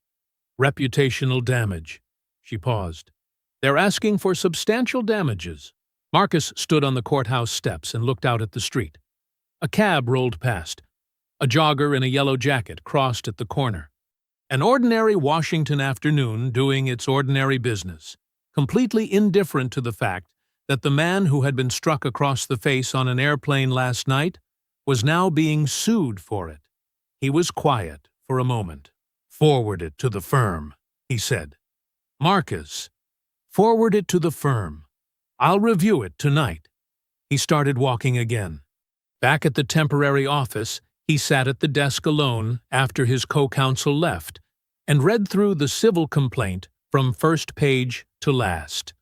Reputational damage. She paused. They're asking for substantial damages. Marcus stood on the courthouse steps and looked out at the street. A cab rolled past. A jogger in a yellow jacket crossed at the corner. An ordinary Washington afternoon doing its ordinary business, completely indifferent to the fact that the man who had been struck across the face on an airplane last night was now being sued for it. He was quiet for a moment. Forward it to the firm, he said. Marcus, forward it to the firm. I'll review it tonight. He started walking again. Back at the temporary office, he sat at the desk alone after his co-counsel left and read through the civil complaint from first page to last.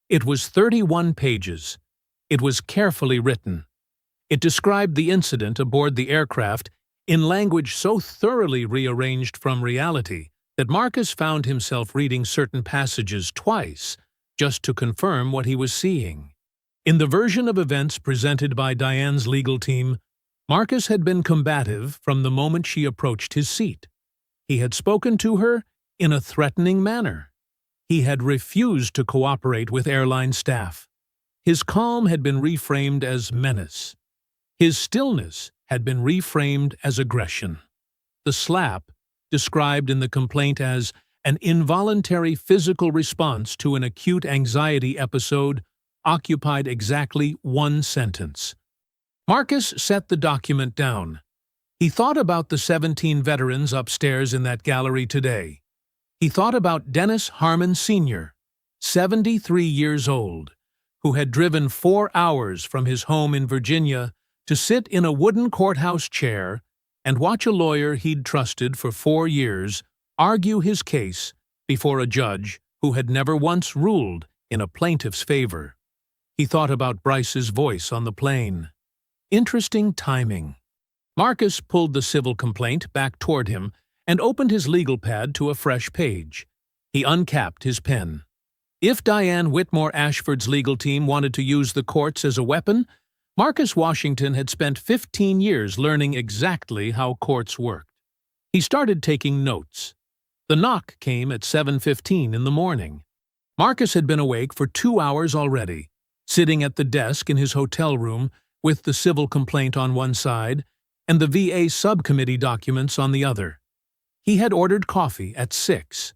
It was 31 pages. It was carefully written. It described the incident aboard the aircraft in language so thoroughly rearranged from reality that Marcus found himself reading certain passages twice just to confirm what he was seeing. In the version of events presented by Diane's legal team, Marcus had been combative from the moment she approached his seat. He had spoken to her in a threatening manner. He had refused to cooperate with airline staff. His calm had been reframed as menace. His stillness had been reframed as aggression. The slap, described in the complaint as an involuntary physical response to an acute anxiety episode, occupied exactly one sentence. Marcus set the document down. He thought about the 17 veterans upstairs in that gallery today. He thought about Dennis Harmon Sr., 73 years old, who had driven 4 hours from his home in Virginia to sit in a wooden courthouse chair and watch a lawyer he'd trusted for 4 years argue his case before a judge who had never once ruled in a plaintiff's favor. He thought about Bryce's voice on the plane. Interesting timing. Marcus pulled the civil complaint back toward him and opened his legal pad to a fresh page. He uncapped his pen. If Diane Whitmore Ashford's legal team wanted to use the courts as a weapon, Marcus Washington had spent 15 years learning exactly how courts worked. He started taking notes. The knock came at 7:15 in the morning. Marcus had been awake for 2 hours already, sitting at the desk in his hotel room with the civil complaint on one side and the VA subcommittee documents on the other. He had ordered coffee at 6.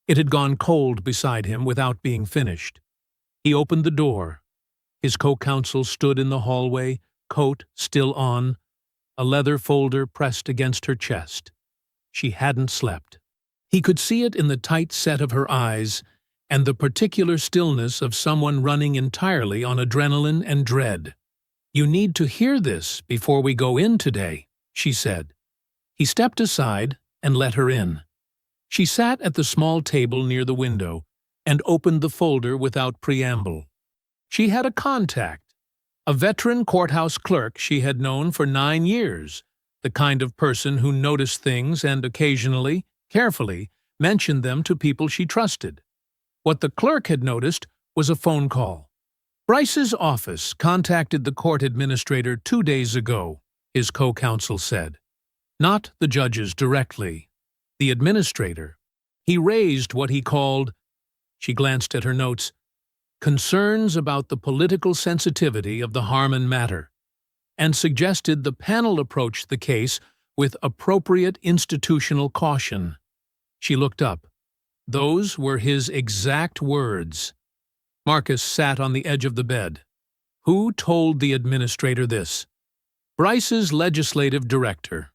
It had gone cold beside him without being finished. He opened the door. His co-counsel stood in the hallway, coat still on, a leather folder pressed against her chest. She hadn't slept. He could see it in the tight set of her eyes and the particular stillness of someone running entirely on adrenaline and dread. "You need to hear this before we go in today," she said. He stepped aside and let her in. She sat at the small table near the window and opened the folder without preamble. She had a contact, a veteran courthouse clerk she had known for 9 years, the kind of person who noticed things and occasionally, carefully, mentioned them to people she trusted. What the clerk had noticed was a phone call. Bryce's office contacted the court administrator 2 days ago, his co-counsel said. Not the judges directly. The administrator. He raised what he called, she glanced at her notes, concerns about the political sensitivity of the Harmon matter, and suggested the panel approach the case with appropriate institutional caution. She looked up. Those were his exact words. Marcus sat on the edge of the bed. Who told the administrator this? Bryce's legislative director,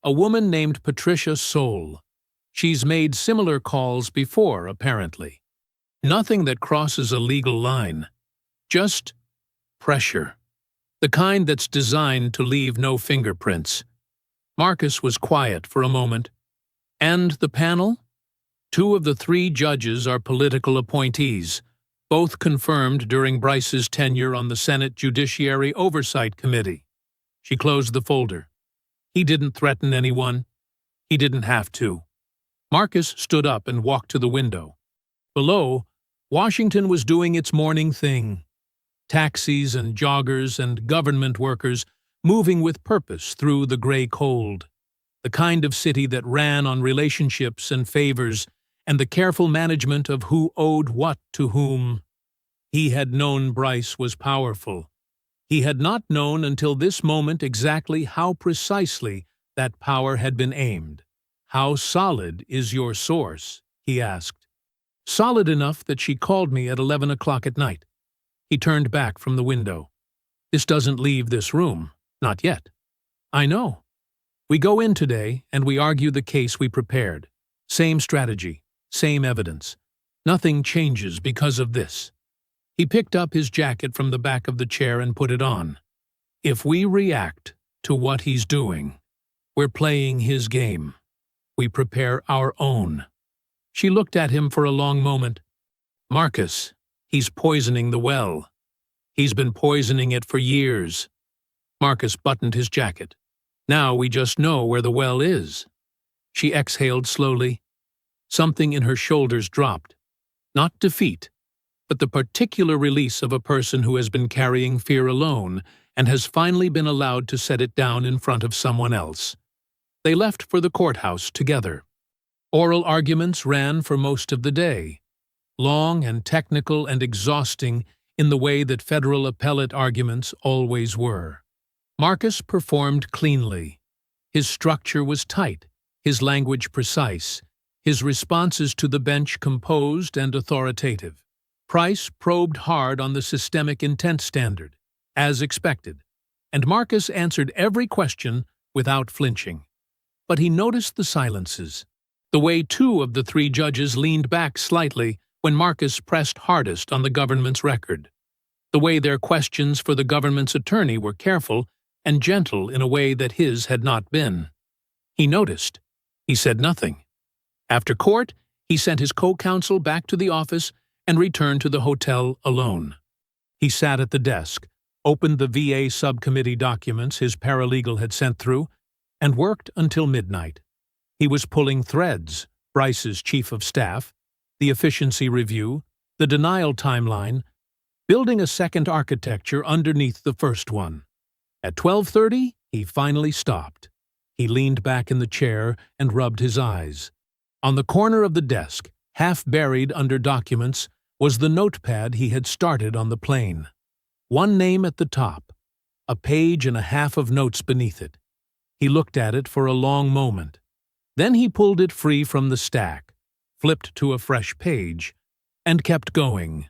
a woman named Patricia Soule. She's made similar calls before, apparently. Nothing that crosses a legal line. Just pressure. The kind that's designed to leave no fingerprints. Marcus was quiet for a moment. And the panel? 2 of the 3 judges are political appointees, both confirmed during Bryce's tenure on the Senate Judiciary Oversight Committee. She closed the folder. He didn't threaten anyone. He didn't have to. Marcus stood up and walked to the window. Below, Washington was doing its morning thing. Taxis and joggers and government workers moving with purpose through the gray cold. The kind of city that ran on relationships and favors and the careful management of who owed what to whom. He had known Bryce was powerful. He had not known until this moment exactly how precisely that power had been aimed. How solid is your source? He asked. Solid enough that she called me at 11 o'clock at night. He turned back from the window. This doesn't leave this room. Not yet. I know. We go in today and we argue the case we prepared. Same strategy, same evidence. Nothing changes because of this. He picked up his jacket from the back of the chair and put it on. If we react to what he's doing, we're playing his game. We prepare our own. She looked at him for a long moment. Marcus, he's poisoning the well. He's been poisoning it for years. Marcus buttoned his jacket. Now we just know where the well is. She exhaled slowly. Something in her shoulders dropped. Not defeat, but the particular release of a person who has been carrying fear alone and has finally been allowed to set it down in front of someone else. They left for the courthouse together. Oral arguments ran for most of the day, long and technical and exhausting in the way that federal appellate arguments always were. Marcus performed cleanly. His structure was tight, his language precise, his responses to the bench composed and authoritative. Price probed hard on the systemic intent standard, as expected, and Marcus answered every question without flinching. But he noticed the silences, The way two of the three judges leaned back slightly when Marcus pressed hardest on the government's record. The way their questions for the government's attorney were careful and gentle in a way that his had not been. He noticed. He said nothing. After court, he sent his co-counsel back to the office and returned to the hotel alone. He sat at the desk, opened the VA subcommittee documents his paralegal had sent through, and worked until midnight. He was pulling threads: Bryce's chief of staff, the efficiency review, the denial timeline, building a second architecture underneath the first one. At 12:30, he finally stopped. He leaned back in the chair and rubbed his eyes. On the corner of the desk, half buried under documents, was the notepad he had started on the plane. One name at the top, a page and a half of notes beneath it. He looked at it for a long moment. Then he pulled it free from the stack, flipped to a fresh page, and kept going.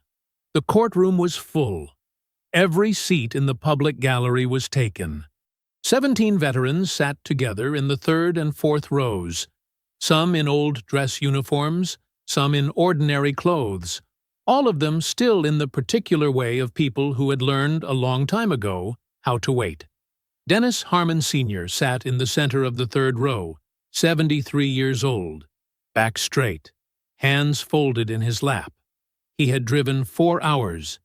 The courtroom was full. Every seat in the public gallery was taken. 17 veterans sat together in the third and fourth rows, some in old dress uniforms, some in ordinary clothes, all of them still in the particular way of people who had learned a long time ago how to wait. Dennis Harmon Sr. sat in the center of the third row, 73 years old, back straight, hands folded in his lap. He had driven 4 hours.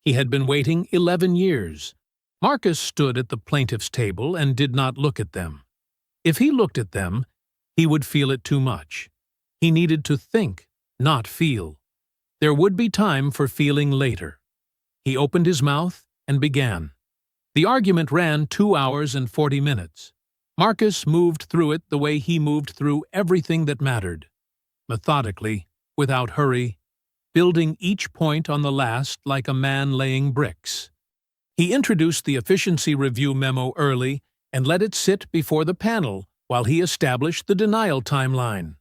He had been waiting 11 years. Marcus stood at the plaintiff's table and did not look at them. If he looked at them, he would feel it too much. He needed to think, not feel. There would be time for feeling later. He opened his mouth and began. The argument ran 2 hours and 40 minutes. Marcus moved through it the way he moved through everything that mattered. Methodically, without hurry, building each point on the last like a man laying bricks. He introduced the efficiency review memo early and let it sit before the panel while he established the denial timeline.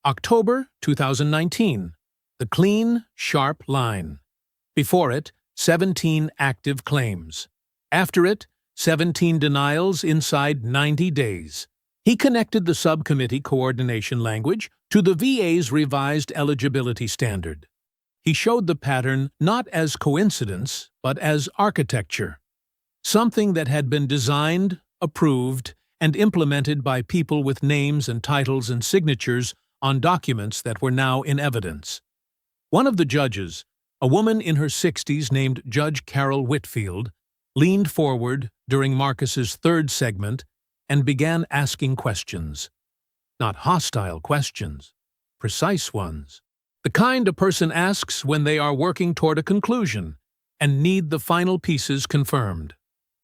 October 2019, the clean, sharp line. Before it, 17 active claims. After it, 17 denials inside 90 days. He connected the subcommittee coordination language to the VA's revised eligibility standard. He showed the pattern not as coincidence, but as architecture, something that had been designed, approved, and implemented by people with names and titles and signatures on documents that were now in evidence. One of the judges, a woman in her 60s named Judge Carol Whitfield, leaned forward during Marcus's third segment and began asking questions. Not hostile questions, precise ones. The kind a person asks when they are working toward a conclusion and need the final pieces confirmed.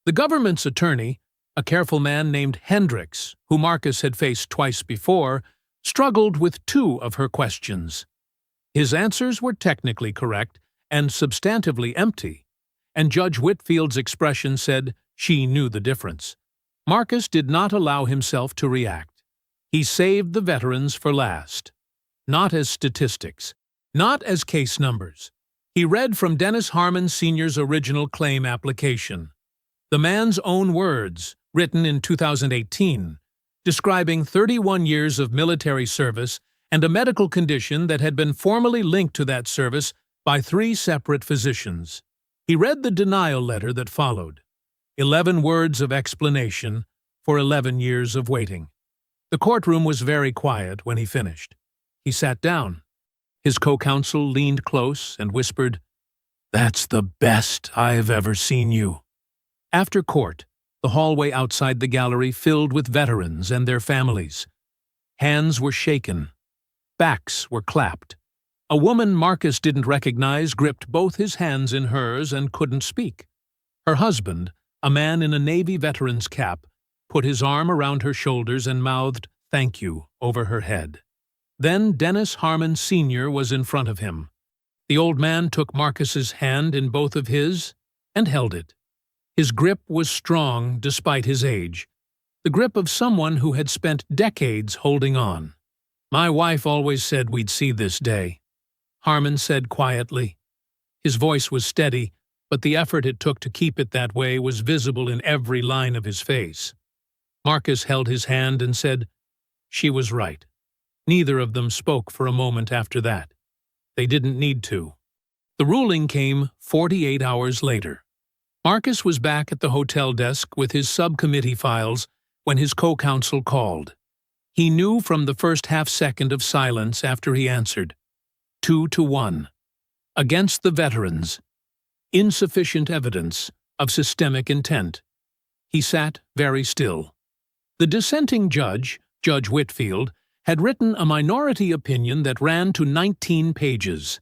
The government's attorney, a careful man named Hendricks, who Marcus had faced twice before, struggled with 2 of her questions. His answers were technically correct and substantively empty, and Judge Whitfield's expression said she knew the difference. Marcus did not allow himself to react. He saved the veterans for last. Not as statistics, not as case numbers. He read from Dennis Harmon Sr.'s original claim application. The man's own words, written in 2018, describing 31 years of military service and a medical condition that had been formally linked to that service by 3 separate physicians. He read the denial letter that followed. 11 words of explanation for 11 years of waiting. The courtroom was very quiet when he finished. He sat down. His co-counsel leaned close and whispered, "That's the best I've ever seen you." After court, the hallway outside the gallery filled with veterans and their families. Hands were shaken. Backs were clapped. A woman Marcus didn't recognize gripped both his hands in hers and couldn't speak. Her husband, a man in a Navy veteran's cap, put his arm around her shoulders and mouthed "thank you" over her head. Then Dennis Harmon Sr. was in front of him. The old man took Marcus's hand in both of his and held it. His grip was strong despite his age, the grip of someone who had spent decades holding on. "My wife always said we'd see this day," Harmon said quietly. His voice was steady, but the effort it took to keep it that way was visible in every line of his face. Marcus held his hand and said, "She was right. Neither of them spoke for a moment after that. They didn't need to. The ruling came 48 hours later. Marcus was back at the hotel desk with his subcommittee files when his co-counsel called. He knew from the first half-second of silence after he answered. 2-1. Against the veterans. Insufficient evidence of systemic intent. He sat very still. The dissenting judge, Judge Whitfield, had written a minority opinion that ran to 19 pages.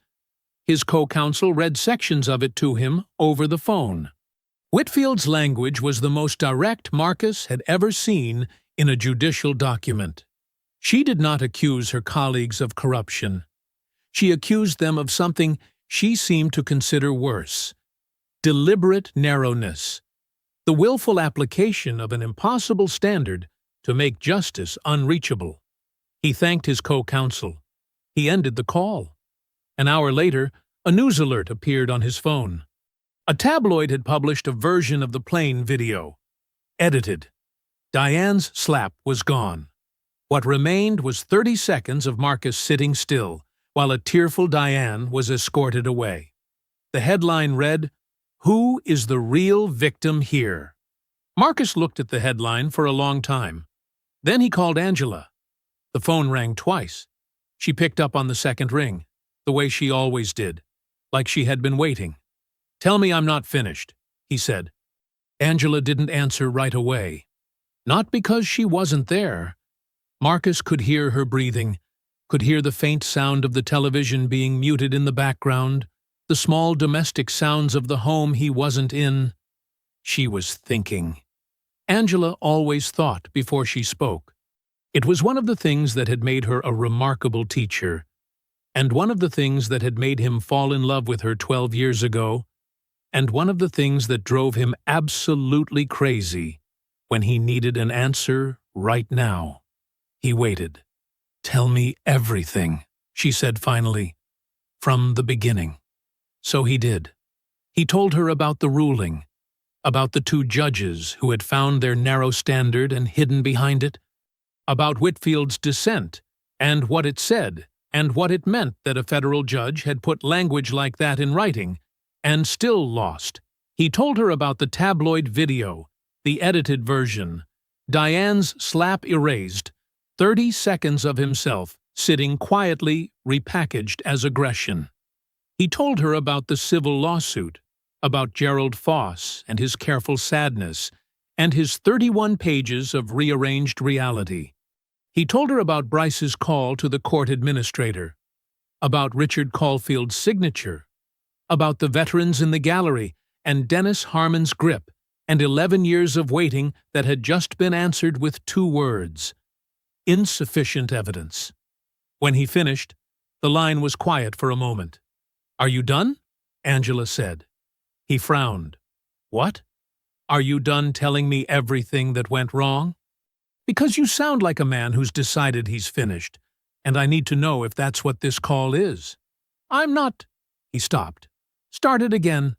His co-counsel read sections of it to him over the phone. Whitfield's language was the most direct Marcus had ever seen in a judicial document. She did not accuse her colleagues of corruption. She accused them of something she seemed to consider worse: deliberate narrowness, the willful application of an impossible standard to make justice unreachable. He thanked his co-counsel. He ended the call. An hour later, a news alert appeared on his phone. A tabloid had published a version of the plane video. Edited. Diane's slap was gone. What remained was 30 seconds of Marcus sitting still, while a tearful Diane was escorted away. The headline read, "Who is the real victim here?" Marcus looked at the headline for a long time. Then he called Angela. The phone rang twice. She picked up on the second ring, the way she always did, like she had been waiting. "Tell me I'm not finished," he said. Angela didn't answer right away. Not because she wasn't there. Marcus could hear her breathing, could hear the faint sound of the television being muted in the background, the small domestic sounds of the home he wasn't in. She was thinking. Angela always thought before she spoke. It was one of the things that had made her a remarkable teacher, and one of the things that had made him fall in love with her 12 years ago, and one of the things that drove him absolutely crazy when he needed an answer right now. He waited. "Tell me everything," she said finally, "from the beginning." So he did. He told her about the ruling, about the two judges who had found their narrow standard and hidden behind it, about Whitfield's dissent and what it said and what it meant that a federal judge had put language like that in writing and still lost. He told her about the tabloid video, the edited version, Diane's slap erased, 30 seconds of himself sitting quietly repackaged as aggression. He told her about the civil lawsuit, about Gerald Foss and his careful sadness, and his 31 pages of rearranged reality. He told her about Bryce's call to the court administrator, about Richard Caulfield's signature, about the veterans in the gallery and Dennis Harmon's grip, and 11 years of waiting that had just been answered with 2 words: insufficient evidence. When he finished, the line was quiet for a moment. "Are you done?" Angela said. He frowned. "What? Are you done telling me everything that went wrong? Because you sound like a man who's decided he's finished, and I need to know if that's what this call is." "I'm not—" He stopped. "Started again.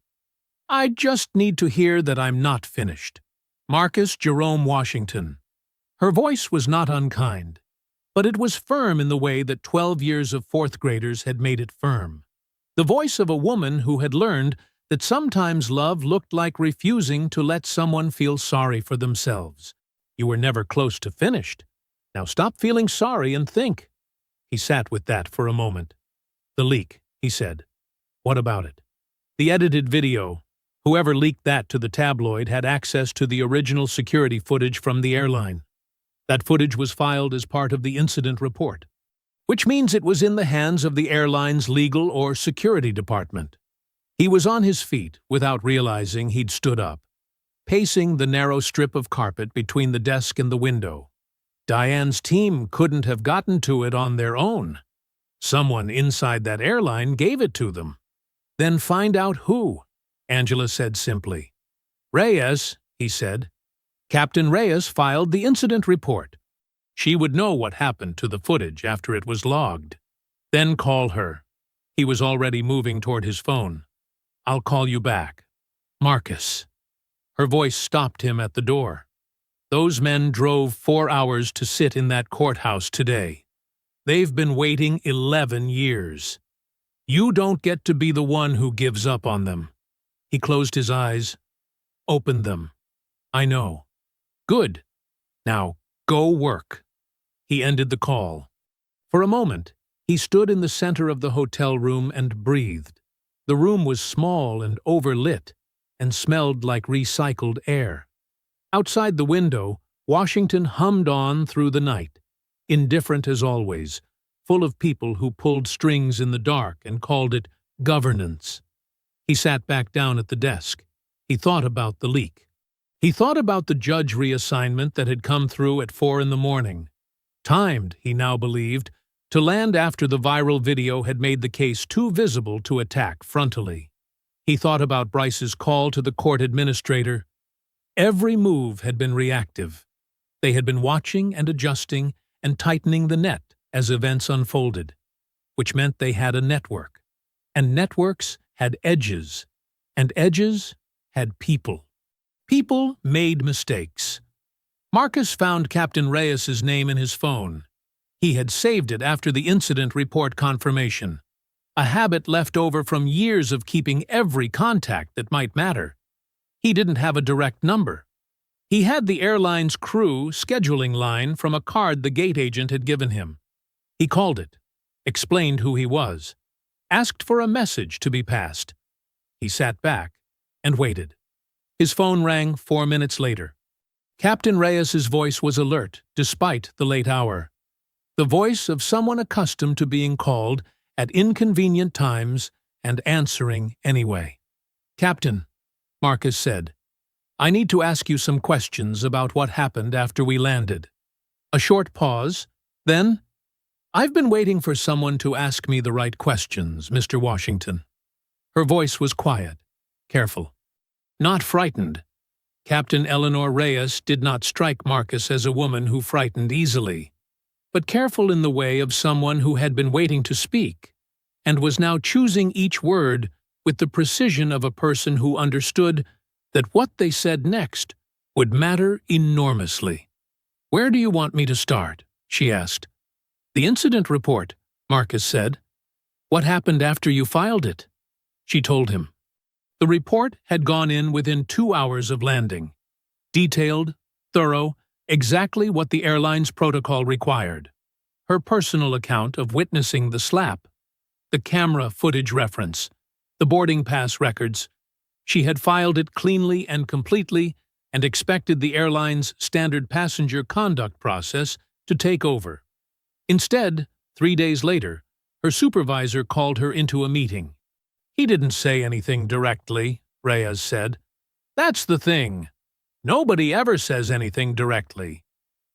I just need to hear that I'm not finished. Marcus Jerome Washington." Her voice was not unkind, but it was firm in the way that 12 years of fourth graders had made it firm. The voice of a woman who had learned that sometimes love looked like refusing to let someone feel sorry for themselves. You were never close to finished. Now stop feeling sorry and think. He sat with that for a moment. "The leak," he said. "What about it?" "The edited video. Whoever leaked that to the tabloid had access to the original security footage from the airline. That footage was filed as part of the incident report, which means it was in the hands of the airline's legal or security department." He was on his feet without realizing he'd stood up, pacing the narrow strip of carpet between the desk and the window. Diane's team couldn't have gotten to it on their own. Someone inside that airline gave it to them. "Then find out who," Angela said simply. "Reyes," he said. "Captain Reyes filed the incident report. She would know what happened to the footage after it was logged. Then call her." He was already moving toward his phone. "I'll call you back. Marcus." Her voice stopped him at the door. Those men drove 4 hours to sit in that courthouse today. They've been waiting 11 years. You don't get to be the one who gives up on them." He closed his eyes, opened them. "I know. Good. Now, go work." He ended the call. For a moment, he stood in the center of the hotel room and breathed. The room was small and overlit, and smelled like recycled air. Outside the window, Washington hummed on through the night, indifferent as always, full of people who pulled strings in the dark and called it governance. He sat back down at the desk. He thought about the leak. He thought about the judge reassignment that had come through at 4 in the morning. Timed, he now believed, to land after the viral video had made the case too visible to attack frontally. He thought about Bryce's call to the court administrator. Every move had been reactive. They had been watching and adjusting and tightening the net as events unfolded, which meant they had a network. And networks had edges, and edges had people. People made mistakes. Marcus found Captain Reyes's name in his phone. He had saved it after the incident report confirmation, a habit left over from years of keeping every contact that might matter. He didn't have a direct number. He had the airline's crew scheduling line from a card the gate agent had given him. He called it, explained who he was, asked for a message to be passed. He sat back and waited. His phone rang 4 minutes later. Captain Reyes's voice was alert, despite the late hour. The voice of someone accustomed to being called at inconvenient times and answering anyway. "Captain," Marcus said, "I need to ask you some questions about what happened after we landed." A short pause, then, "I've been waiting for someone to ask me the right questions, Mr. Washington." Her voice was quiet, careful, not frightened. Captain Eleanor Reyes did not strike Marcus as a woman who frightened easily, but careful in the way of someone who had been waiting to speak, and was now choosing each word with the precision of a person who understood that what they said next would matter enormously. "Where do you want me to start?" she asked. "The incident report," Marcus said. "What happened after you filed it?" She told him. The report had gone in within 2 hours of landing. Detailed, thorough, exactly what the airline's protocol required. Her personal account of witnessing the slap, the camera footage reference, the boarding pass records. She had filed it cleanly and completely and expected the airline's standard passenger conduct process to take over. Instead, 3 days later, her supervisor called her into a meeting. "He didn't say anything directly," Reyes said. "That's the thing. Nobody ever says anything directly.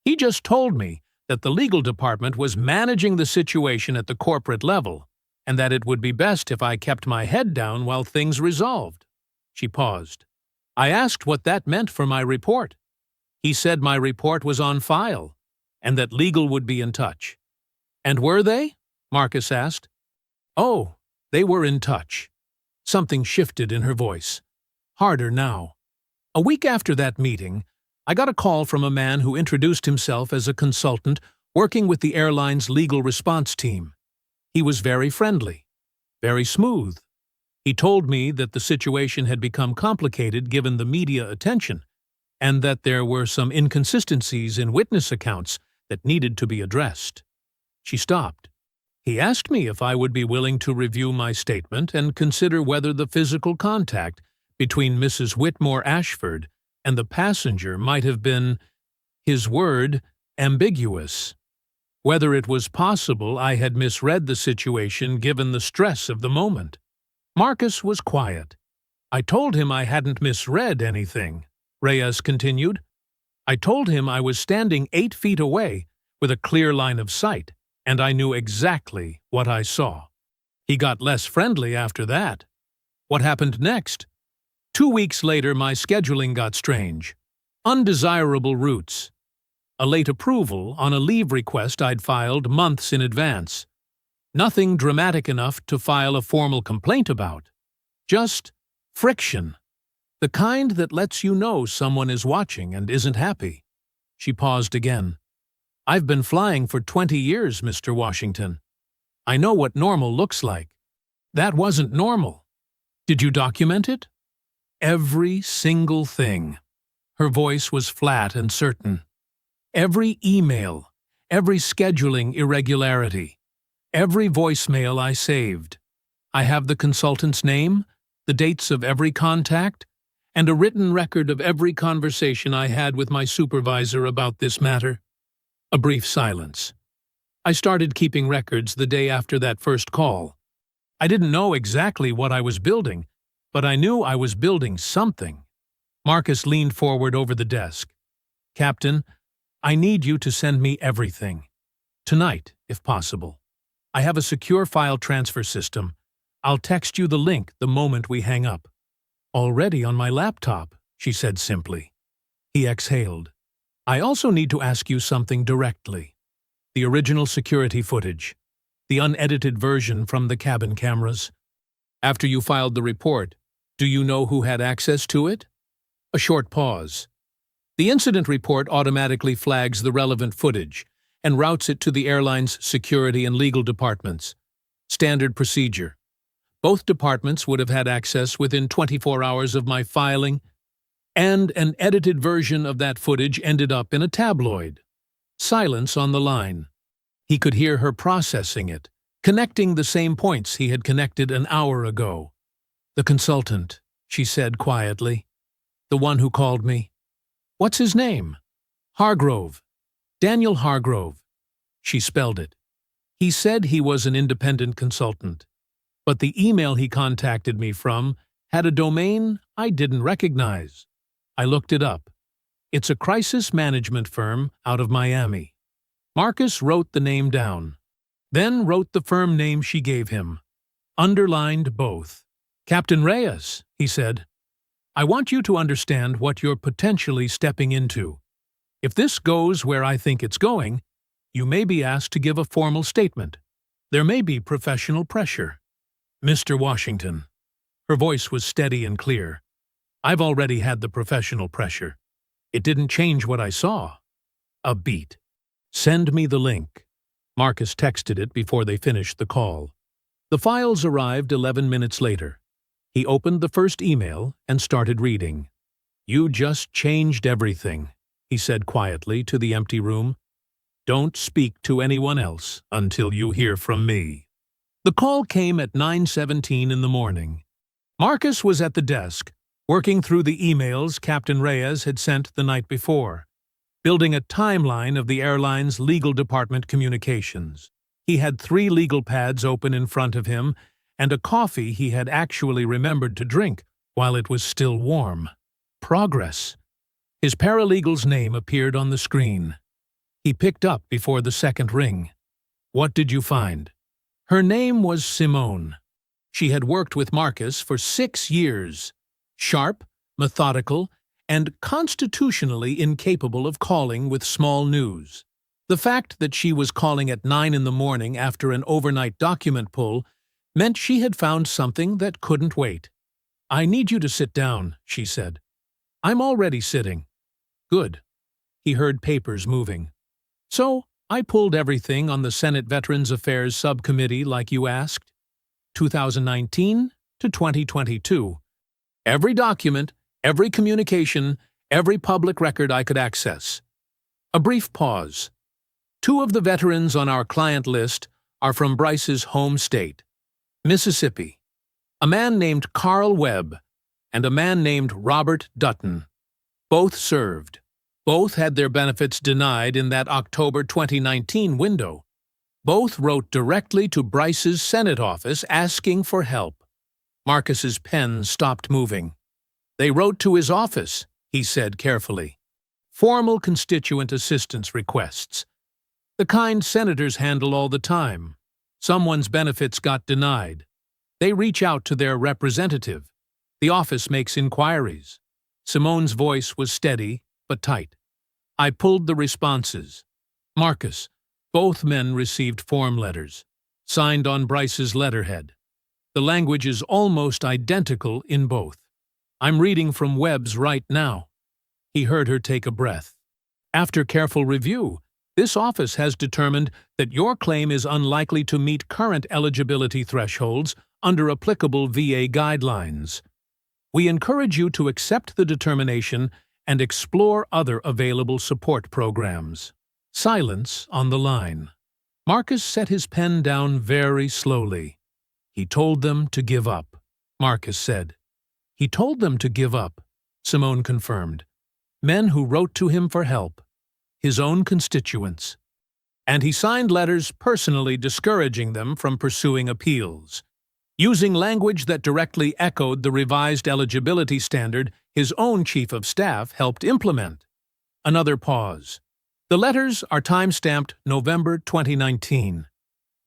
He just told me that the legal department was managing the situation at the corporate level, and that it would be best if I kept my head down while things resolved." She paused. "I asked what that meant for my report. He said my report was on file, and that legal would be in touch." "And were they?" Marcus asked. "Oh, they were in touch." Something shifted in her voice. Harder now. "A week after that meeting, I got a call from a man who introduced himself as a consultant working with the airline's legal response team. He was very friendly, very smooth. He told me that the situation had become complicated given the media attention, and that there were some inconsistencies in witness accounts that needed to be addressed." She stopped. "He asked me if I would be willing to review my statement and consider whether the physical contact between Mrs. Whitmore Ashford and the passenger might have been, his word, ambiguous. Whether it was possible I had misread the situation given the stress of the moment." Marcus was quiet. "I told him I hadn't misread anything," Reyes continued. "I told him I was standing 8 feet away with a clear line of sight, and I knew exactly what I saw." He got less friendly after that. "What happened next?" 2 weeks later, my scheduling got strange. Undesirable routes. A late approval on a leave request I'd filed months in advance. Nothing dramatic enough to file a formal complaint about. Just friction. The kind that lets you know someone is watching and isn't happy. She paused again. I've been flying for 20 years, Mr. Washington. I know what normal looks like. That wasn't normal. Did you document it? Every single thing. Her voice was flat and certain. Every email, every scheduling irregularity, every voicemail I saved. I have the consultant's name, the dates of every contact, and a written record of every conversation I had with my supervisor about this matter. A brief silence. I started keeping records the day after that first call. I didn't know exactly what I was building, but I knew I was building something. Marcus leaned forward over the desk. Captain, I need you to send me everything. Tonight, if possible. I have a secure file transfer system. I'll text you the link the moment we hang up. Already on my laptop, she said simply. He exhaled. I also need to ask you something directly. The original security footage. The unedited version from the cabin cameras. After you filed the report, do you know who had access to it? A short pause. The incident report automatically flags the relevant footage and routes it to the airline's security and legal departments. Standard procedure. Both departments would have had access within 24 hours of my filing, and an edited version of that footage ended up in a tabloid. Silence on the line. He could hear her processing it, connecting the same points he had connected an hour ago. The consultant, she said quietly. The one who called me. What's his name? Hargrove. Daniel Hargrove. She spelled it. He said he was an independent consultant, but the email he contacted me from had a domain I didn't recognize. I looked it up. It's a crisis management firm out of Miami. Marcus wrote the name down, then wrote the firm name she gave him. Underlined both. Captain Reyes, he said, I want you to understand what you're potentially stepping into. If this goes where I think it's going, you may be asked to give a formal statement. There may be professional pressure. Mr. Washington. Her voice was steady and clear. I've already had the professional pressure. It didn't change what I saw. A beat. Send me the link. Marcus texted it before they finished the call. The files arrived 11 minutes later. He opened the first email and started reading. You just changed everything, he said quietly to the empty room. Don't speak to anyone else until you hear from me. The call came at 9:17 in the morning. Marcus was at the desk, working through the emails Captain Reyes had sent the night before, building a timeline of the airline's legal department communications. He had 3 legal pads open in front of him and a coffee he had actually remembered to drink while it was still warm. Progress. His paralegal's name appeared on the screen. He picked up before the second ring. What did you find? Her name was Simone. She had worked with Marcus for 6 years. Sharp, methodical, and constitutionally incapable of calling with small news. The fact that she was calling at 9 in the morning after an overnight document pull meant she had found something that couldn't wait. I need you to sit down, she said. I'm already sitting. Good. He heard papers moving. So, I pulled everything on the Senate Veterans Affairs Subcommittee like you asked. 2019 to 2022. Every document, every communication, every public record I could access. A brief pause. 2 of the veterans on our client list are from Bryce's home state, Mississippi. A man named Carl Webb and a man named Robert Dutton. Both served. Both had their benefits denied in that October 2019 window. Both wrote directly to Bryce's Senate office asking for help. Marcus's pen stopped moving. They wrote to his office, he said carefully. Formal constituent assistance requests. The kind senators handle all the time. Someone's benefits got denied. They reach out to their representative. The office makes inquiries. Simone's voice was steady, but tight. I pulled the responses. Marcus, both men received form letters, signed on Bryce's letterhead. The language is almost identical in both. I'm reading from Webb's right now. He heard her take a breath. After careful review, This office has determined that your claim is unlikely to meet current eligibility thresholds under applicable VA guidelines. We encourage you to accept the determination and explore other available support programs. Silence on the line. Marcus set his pen down very slowly. He told them to give up, Marcus said. He told them to give up, Simone confirmed. Men who wrote to him for help, his own constituents. And he signed letters personally discouraging them from pursuing appeals. Using language that directly echoed the revised eligibility standard his own chief of staff helped implement. Another pause. The letters are time-stamped November 2019,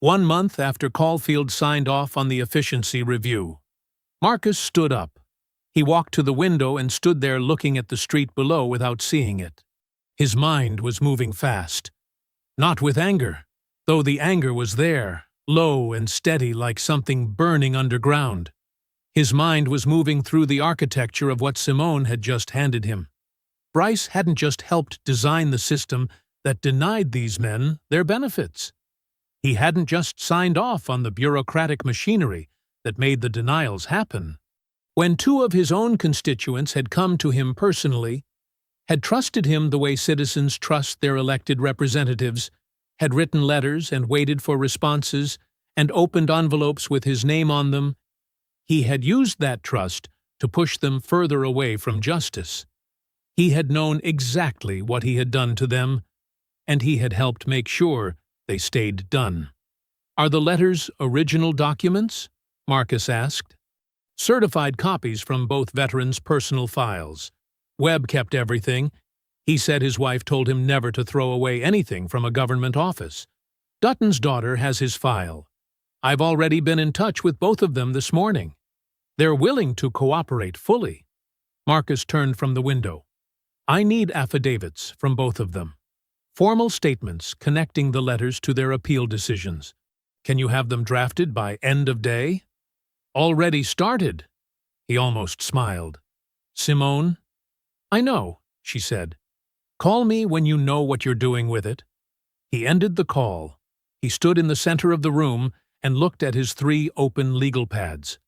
1 month after Caulfield signed off on the efficiency review. Marcus stood up. He walked to the window and stood there looking at the street below without seeing it. His mind was moving fast. Not with anger, though the anger was there, low and steady like something burning underground. His mind was moving through the architecture of what Simone had just handed him. Bryce hadn't just helped design the system that denied these men their benefits. He hadn't just signed off on the bureaucratic machinery that made the denials happen. When 2 of his own constituents had come to him personally, had trusted him the way citizens trust their elected representatives, had written letters and waited for responses, and opened envelopes with his name on them, he had used that trust to push them further away from justice. He had known exactly what he had done to them, and he had helped make sure they stayed done. "Are the letters original documents?" Marcus asked. "Certified copies from both veterans' personal files. Webb kept everything. He said his wife told him never to throw away anything from a government office. Dutton's daughter has his file. I've already been in touch with both of them this morning. They're willing to cooperate fully." Marcus turned from the window. "I need affidavits from both of them. Formal statements connecting the letters to their appeal decisions. Can you have them drafted by end of day?" "Already started." He almost smiled. "Simone?" "I know," she said. "Call me when you know what you're doing with it." He ended the call. He stood in the center of the room and looked at his 3 open legal pads.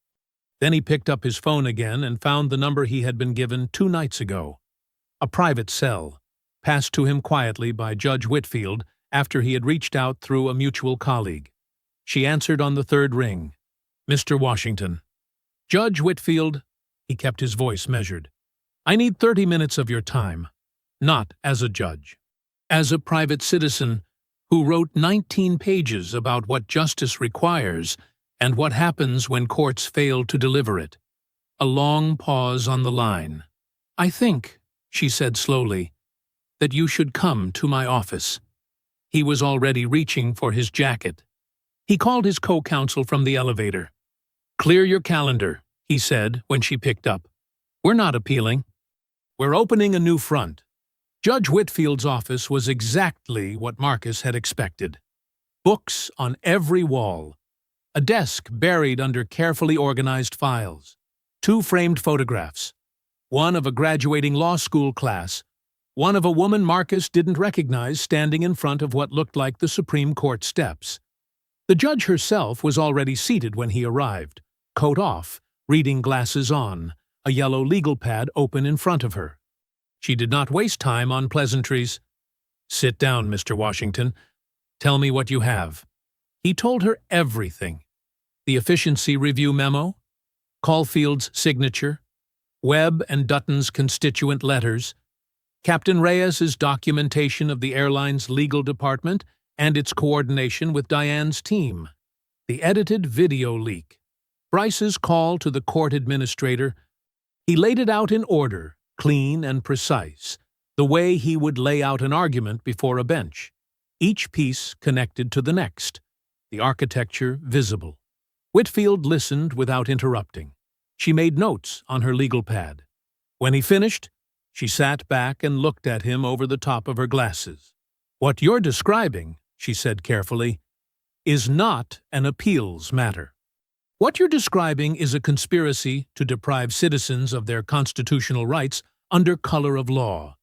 Then he picked up his phone again and found the number he had been given 2 nights ago. A private cell, passed to him quietly by Judge Whitfield after he had reached out through a mutual colleague. She answered on the 3rd ring. "Mr. Washington." "Judge Whitfield," he kept his voice measured. "I need 30 minutes of your time, not as a judge. As a private citizen who wrote 19 pages about what justice requires and what happens when courts fail to deliver it." A long pause on the line. "I think," she said slowly, "that you should come to my office." He was already reaching for his jacket. He called his co-counsel from the elevator. "Clear your calendar," he said when she picked up. "We're not appealing. We're opening a new front." Judge Whitfield's office was exactly what Marcus had expected. Books on every wall. A desk buried under carefully organized files. 2 framed photographs. One of a graduating law school class. One of a woman Marcus didn't recognize standing in front of what looked like the Supreme Court steps. The judge herself was already seated when he arrived, coat off, reading glasses on, a yellow legal pad open in front of her. She did not waste time on pleasantries. "Sit down, Mr. Washington. Tell me what you have." He told her everything. The efficiency review memo, Caulfield's signature, Webb and Dutton's constituent letters, Captain Reyes's documentation of the airline's legal department and its coordination with Diane's team, the edited video leak, Bryce's call to the court administrator. He laid it out in order, clean and precise, the way he would lay out an argument before a bench, each piece connected to the next, the architecture visible. Whitfield listened without interrupting. She made notes on her legal pad. When he finished, she sat back and looked at him over the top of her glasses. "What you're describing," she said carefully, "is not an appeals matter. What you're describing is a conspiracy to deprive citizens of their constitutional rights under color of law.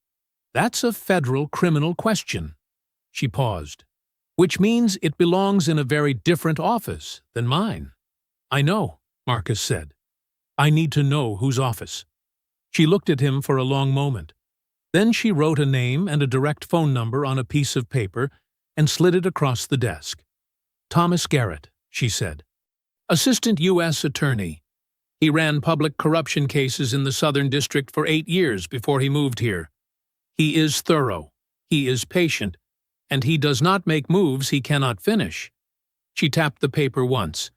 That's a federal criminal question. She paused. Which means it belongs in a very different office than mine. I know, Marcus said. I need to know whose office. She looked at him for a long moment. Then she wrote a name and a direct phone number on a piece of paper and slid it across the desk. Thomas Garrett, she said. Assistant U.S. Attorney. He ran public corruption cases in the Southern District for 8 years before he moved here. He is thorough. He is patient. And he does not make moves he cannot finish. She tapped the paper once.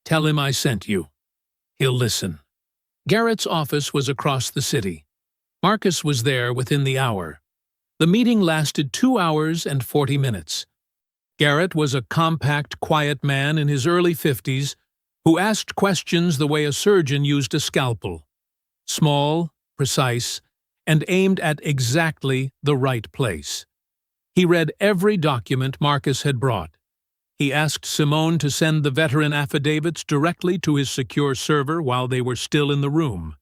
Tell him I sent you. He'll listen. Garrett's office was across the city. Marcus was there within the hour. The meeting lasted 2 hours and 40 minutes. Garrett was a compact, quiet man in his early 50s who asked questions the way a surgeon used a scalpel. Small, precise, and aimed at exactly the right place. He read every document Marcus had brought. He asked Simone to send the veteran affidavits directly to his secure server while they were still in the room.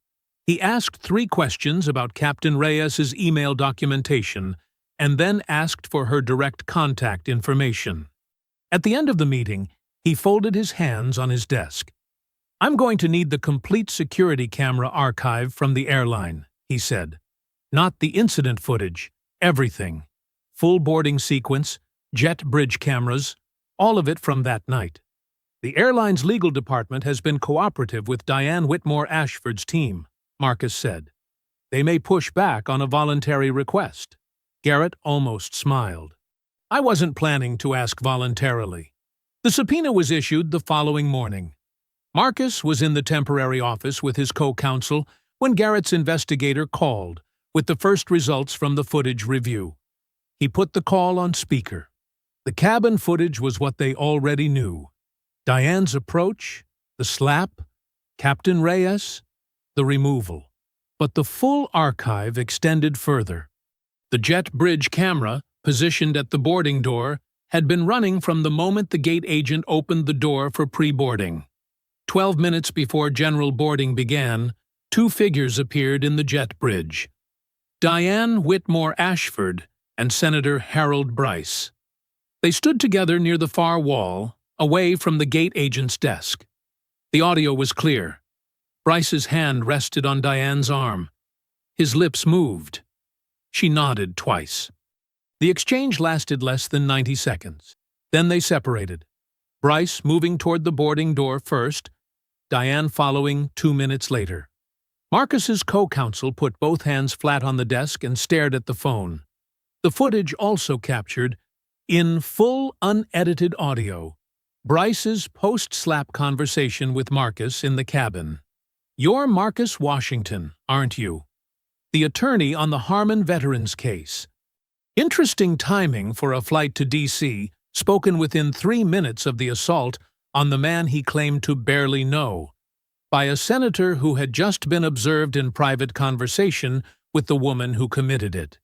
He asked 3 questions about Captain Reyes's email documentation and then asked for her direct contact information. At the end of the meeting, he folded his hands on his desk. I'm going to need the complete security camera archive from the airline, he said. Not the incident footage, everything. Full boarding sequence, jet bridge cameras, all of it from that night. The airline's legal department has been cooperative with Diane Whitmore Ashford's team, Marcus said. They may push back on a voluntary request. Garrett almost smiled. I wasn't planning to ask voluntarily. The subpoena was issued the following morning. Marcus was in the temporary office with his co-counsel when Garrett's investigator called with the first results from the footage review. He put the call on speaker. The cabin footage was what they already knew. Diane's approach, the slap, Captain Reyes, the removal. But the full archive extended further. The jet bridge camera, positioned at the boarding door, had been running from the moment the gate agent opened the door for pre-boarding. 12 minutes before general boarding began, 2 figures appeared in the jet bridge. Diane Whitmore Ashford and Senator Harold Bryce. They stood together near the far wall, away from the gate agent's desk. The audio was clear. Bryce's hand rested on Diane's arm. His lips moved. She nodded twice. The exchange lasted less than 90 seconds. Then they separated. Bryce moving toward the boarding door first, Diane following 2 minutes later. Marcus's co-counsel put both hands flat on the desk and stared at the phone. The footage also captured, in full unedited audio, Bryce's post-slap conversation with Marcus in the cabin. You're Marcus Washington, aren't you? The attorney on the Harmon veterans case. Interesting timing for a flight to D.C., spoken within 3 minutes of the assault on the man he claimed to barely know, by a senator who had just been observed in private conversation with the woman who committed it.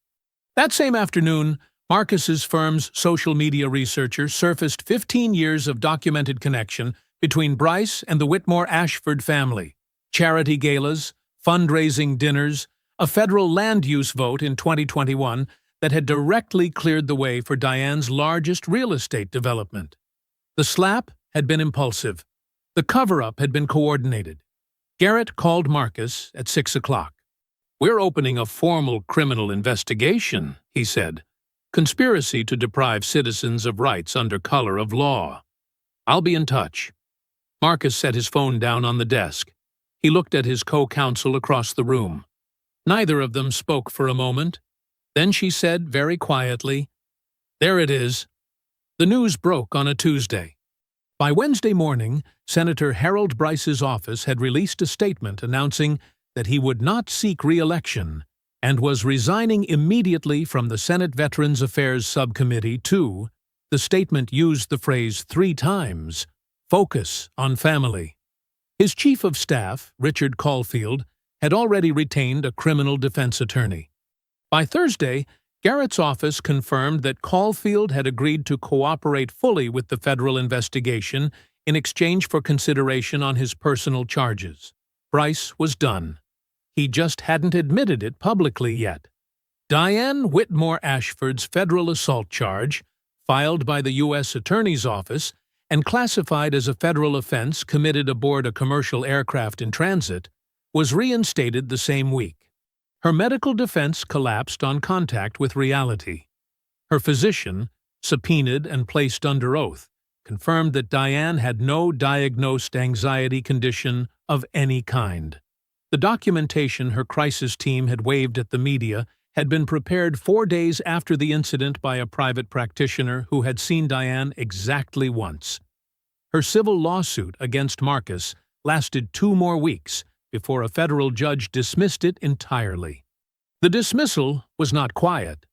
That same afternoon, Marcus's firm's social media researcher surfaced 15 years of documented connection between Bryce and the Whitmore Ashford family, charity galas, fundraising dinners, a federal land use vote in 2021 that had directly cleared the way for Diane's largest real estate development. The slap had been impulsive. The cover-up had been coordinated. Garrett called Marcus at 6 o'clock. We're opening a formal criminal investigation, he said. Conspiracy to deprive citizens of rights under color of law. I'll be in touch. Marcus set his phone down on the desk. He looked at his co-counsel across the room. Neither of them spoke for a moment. Then she said very quietly, There it is. The news broke on a Tuesday. By Wednesday morning, Senator Harold Bryce's office had released a statement announcing that he would not seek re-election and was resigning immediately from the Senate Veterans Affairs Subcommittee to, the statement used the phrase 3 times, focus on family. His chief of staff, Richard Caulfield, had already retained a criminal defense attorney. By Thursday, Garrett's office confirmed that Caulfield had agreed to cooperate fully with the federal investigation in exchange for consideration on his personal charges. Bryce was done. He just hadn't admitted it publicly yet. Diane Whitmore Ashford's federal assault charge, filed by the U.S. Attorney's Office and classified as a federal offense committed aboard a commercial aircraft in transit, was reinstated the same week. Her medical defense collapsed on contact with reality. Her physician, subpoenaed and placed under oath, confirmed that Diane had no diagnosed anxiety condition of any kind. The documentation her crisis team had waved at the media had been prepared 4 days after the incident by a private practitioner who had seen Diane exactly once. Her civil lawsuit against Marcus lasted 2 more weeks before a federal judge dismissed it entirely. The dismissal was not quiet.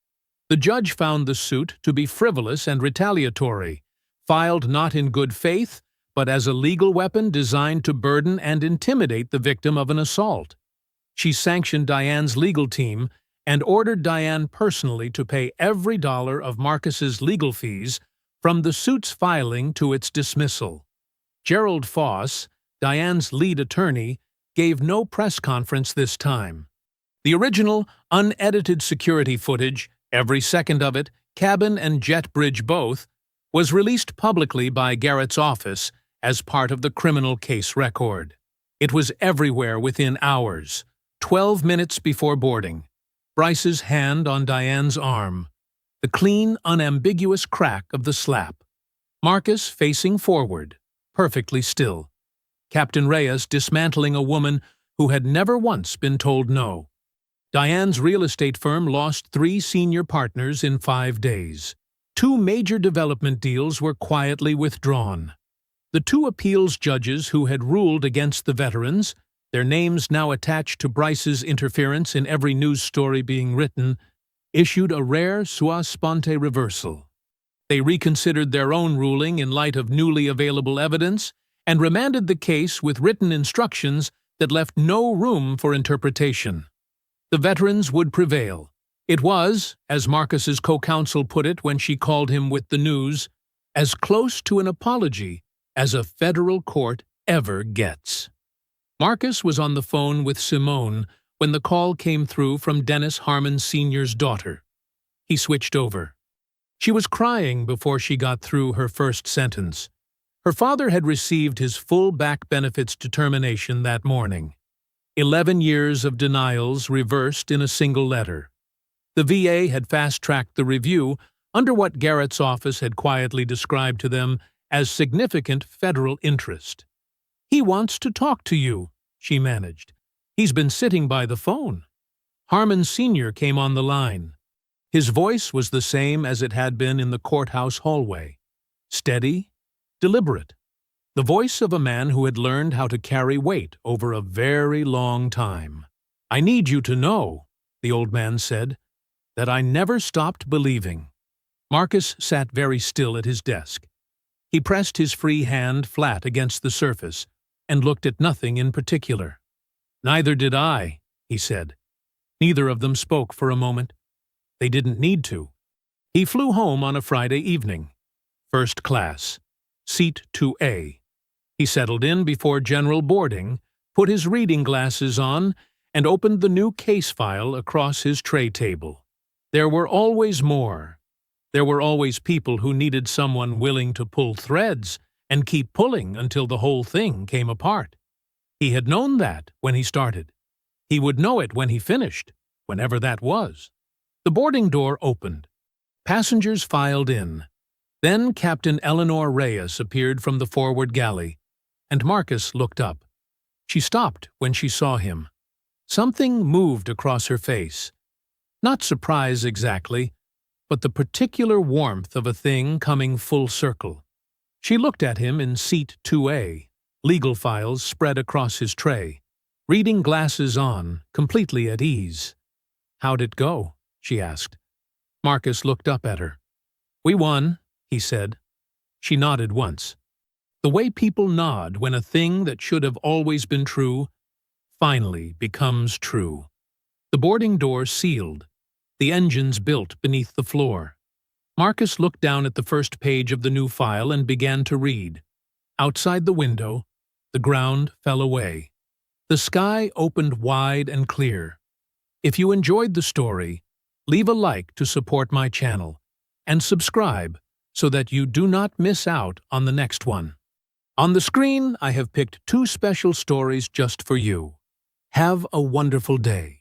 The judge found the suit to be frivolous and retaliatory, filed not in good faith, but as a legal weapon designed to burden and intimidate the victim of an assault. She sanctioned Diane's legal team and ordered Diane personally to pay every dollar of Marcus's legal fees from the suit's filing to its dismissal. Gerald Foss, Diane's lead attorney, gave no press conference this time. The original, unedited security footage, every second of it, cabin and jet bridge both, was released publicly by Garrett's office as part of the criminal case record. It was everywhere within hours, 12 minutes before boarding. Bryce's hand on Diane's arm, the clean, unambiguous crack of the slap. Marcus facing forward, perfectly still. Captain Reyes dismantling a woman who had never once been told no. Diane's real estate firm lost 3 senior partners in 5 days. 2 major development deals were quietly withdrawn. The 2 appeals judges who had ruled against the veterans, their names now attached to Bryce's interference in every news story being written, issued a rare sua sponte reversal. They reconsidered their own ruling in light of newly available evidence and remanded the case with written instructions that left no room for interpretation. The veterans would prevail. It was, as Marcus's co-counsel put it when she called him with the news, as close to an apology as a federal court ever gets. Marcus was on the phone with Simone when the call came through from Dennis Harmon Sr.'s daughter. He switched over. She was crying before she got through her first sentence. Her father had received his full back benefits determination that morning. 11 years of denials reversed in a single letter. The VA had fast-tracked the review under what Garrett's office had quietly described to them as significant federal interest. "He wants to talk to you," she managed. "He's been sitting by the phone." Harmon Sr. came on the line. His voice was the same as it had been in the courthouse hallway. Steady, deliberate. The voice of a man who had learned how to carry weight over a very long time. "I need you to know," the old man said, "that I never stopped believing." Marcus sat very still at his desk. He pressed his free hand flat against the surface and looked at nothing in particular. "Neither did I," he said. Neither of them spoke for a moment. They didn't need to. He flew home on a Friday evening. First class. Seat 2A. He settled in before general boarding, put his reading glasses on, and opened the new case file across his tray table. There were always more. There were always people who needed someone willing to pull threads and keep pulling until the whole thing came apart. He had known that when he started. He would know it when he finished, whenever that was. The boarding door opened. Passengers filed in. Then Captain Eleanor Reyes appeared from the forward galley, and Marcus looked up. She stopped when she saw him. Something moved across her face. Not surprise exactly, but the particular warmth of a thing coming full circle. She looked at him in seat 2A, legal files spread across his tray, reading glasses on, completely at ease. "How'd it go?" she asked. Marcus looked up at her. "We won," he said. She nodded once. The way people nod when a thing that should have always been true finally becomes true. The boarding door sealed. The engines built beneath the floor. Marcus looked down at the first page of the new file and began to read. Outside the window, the ground fell away. The sky opened wide and clear. If you enjoyed the story, Leave a like to support my channel, and subscribe so that you do not miss out on the next one. On the screen, I have picked 2 special stories just for you. Have a wonderful day.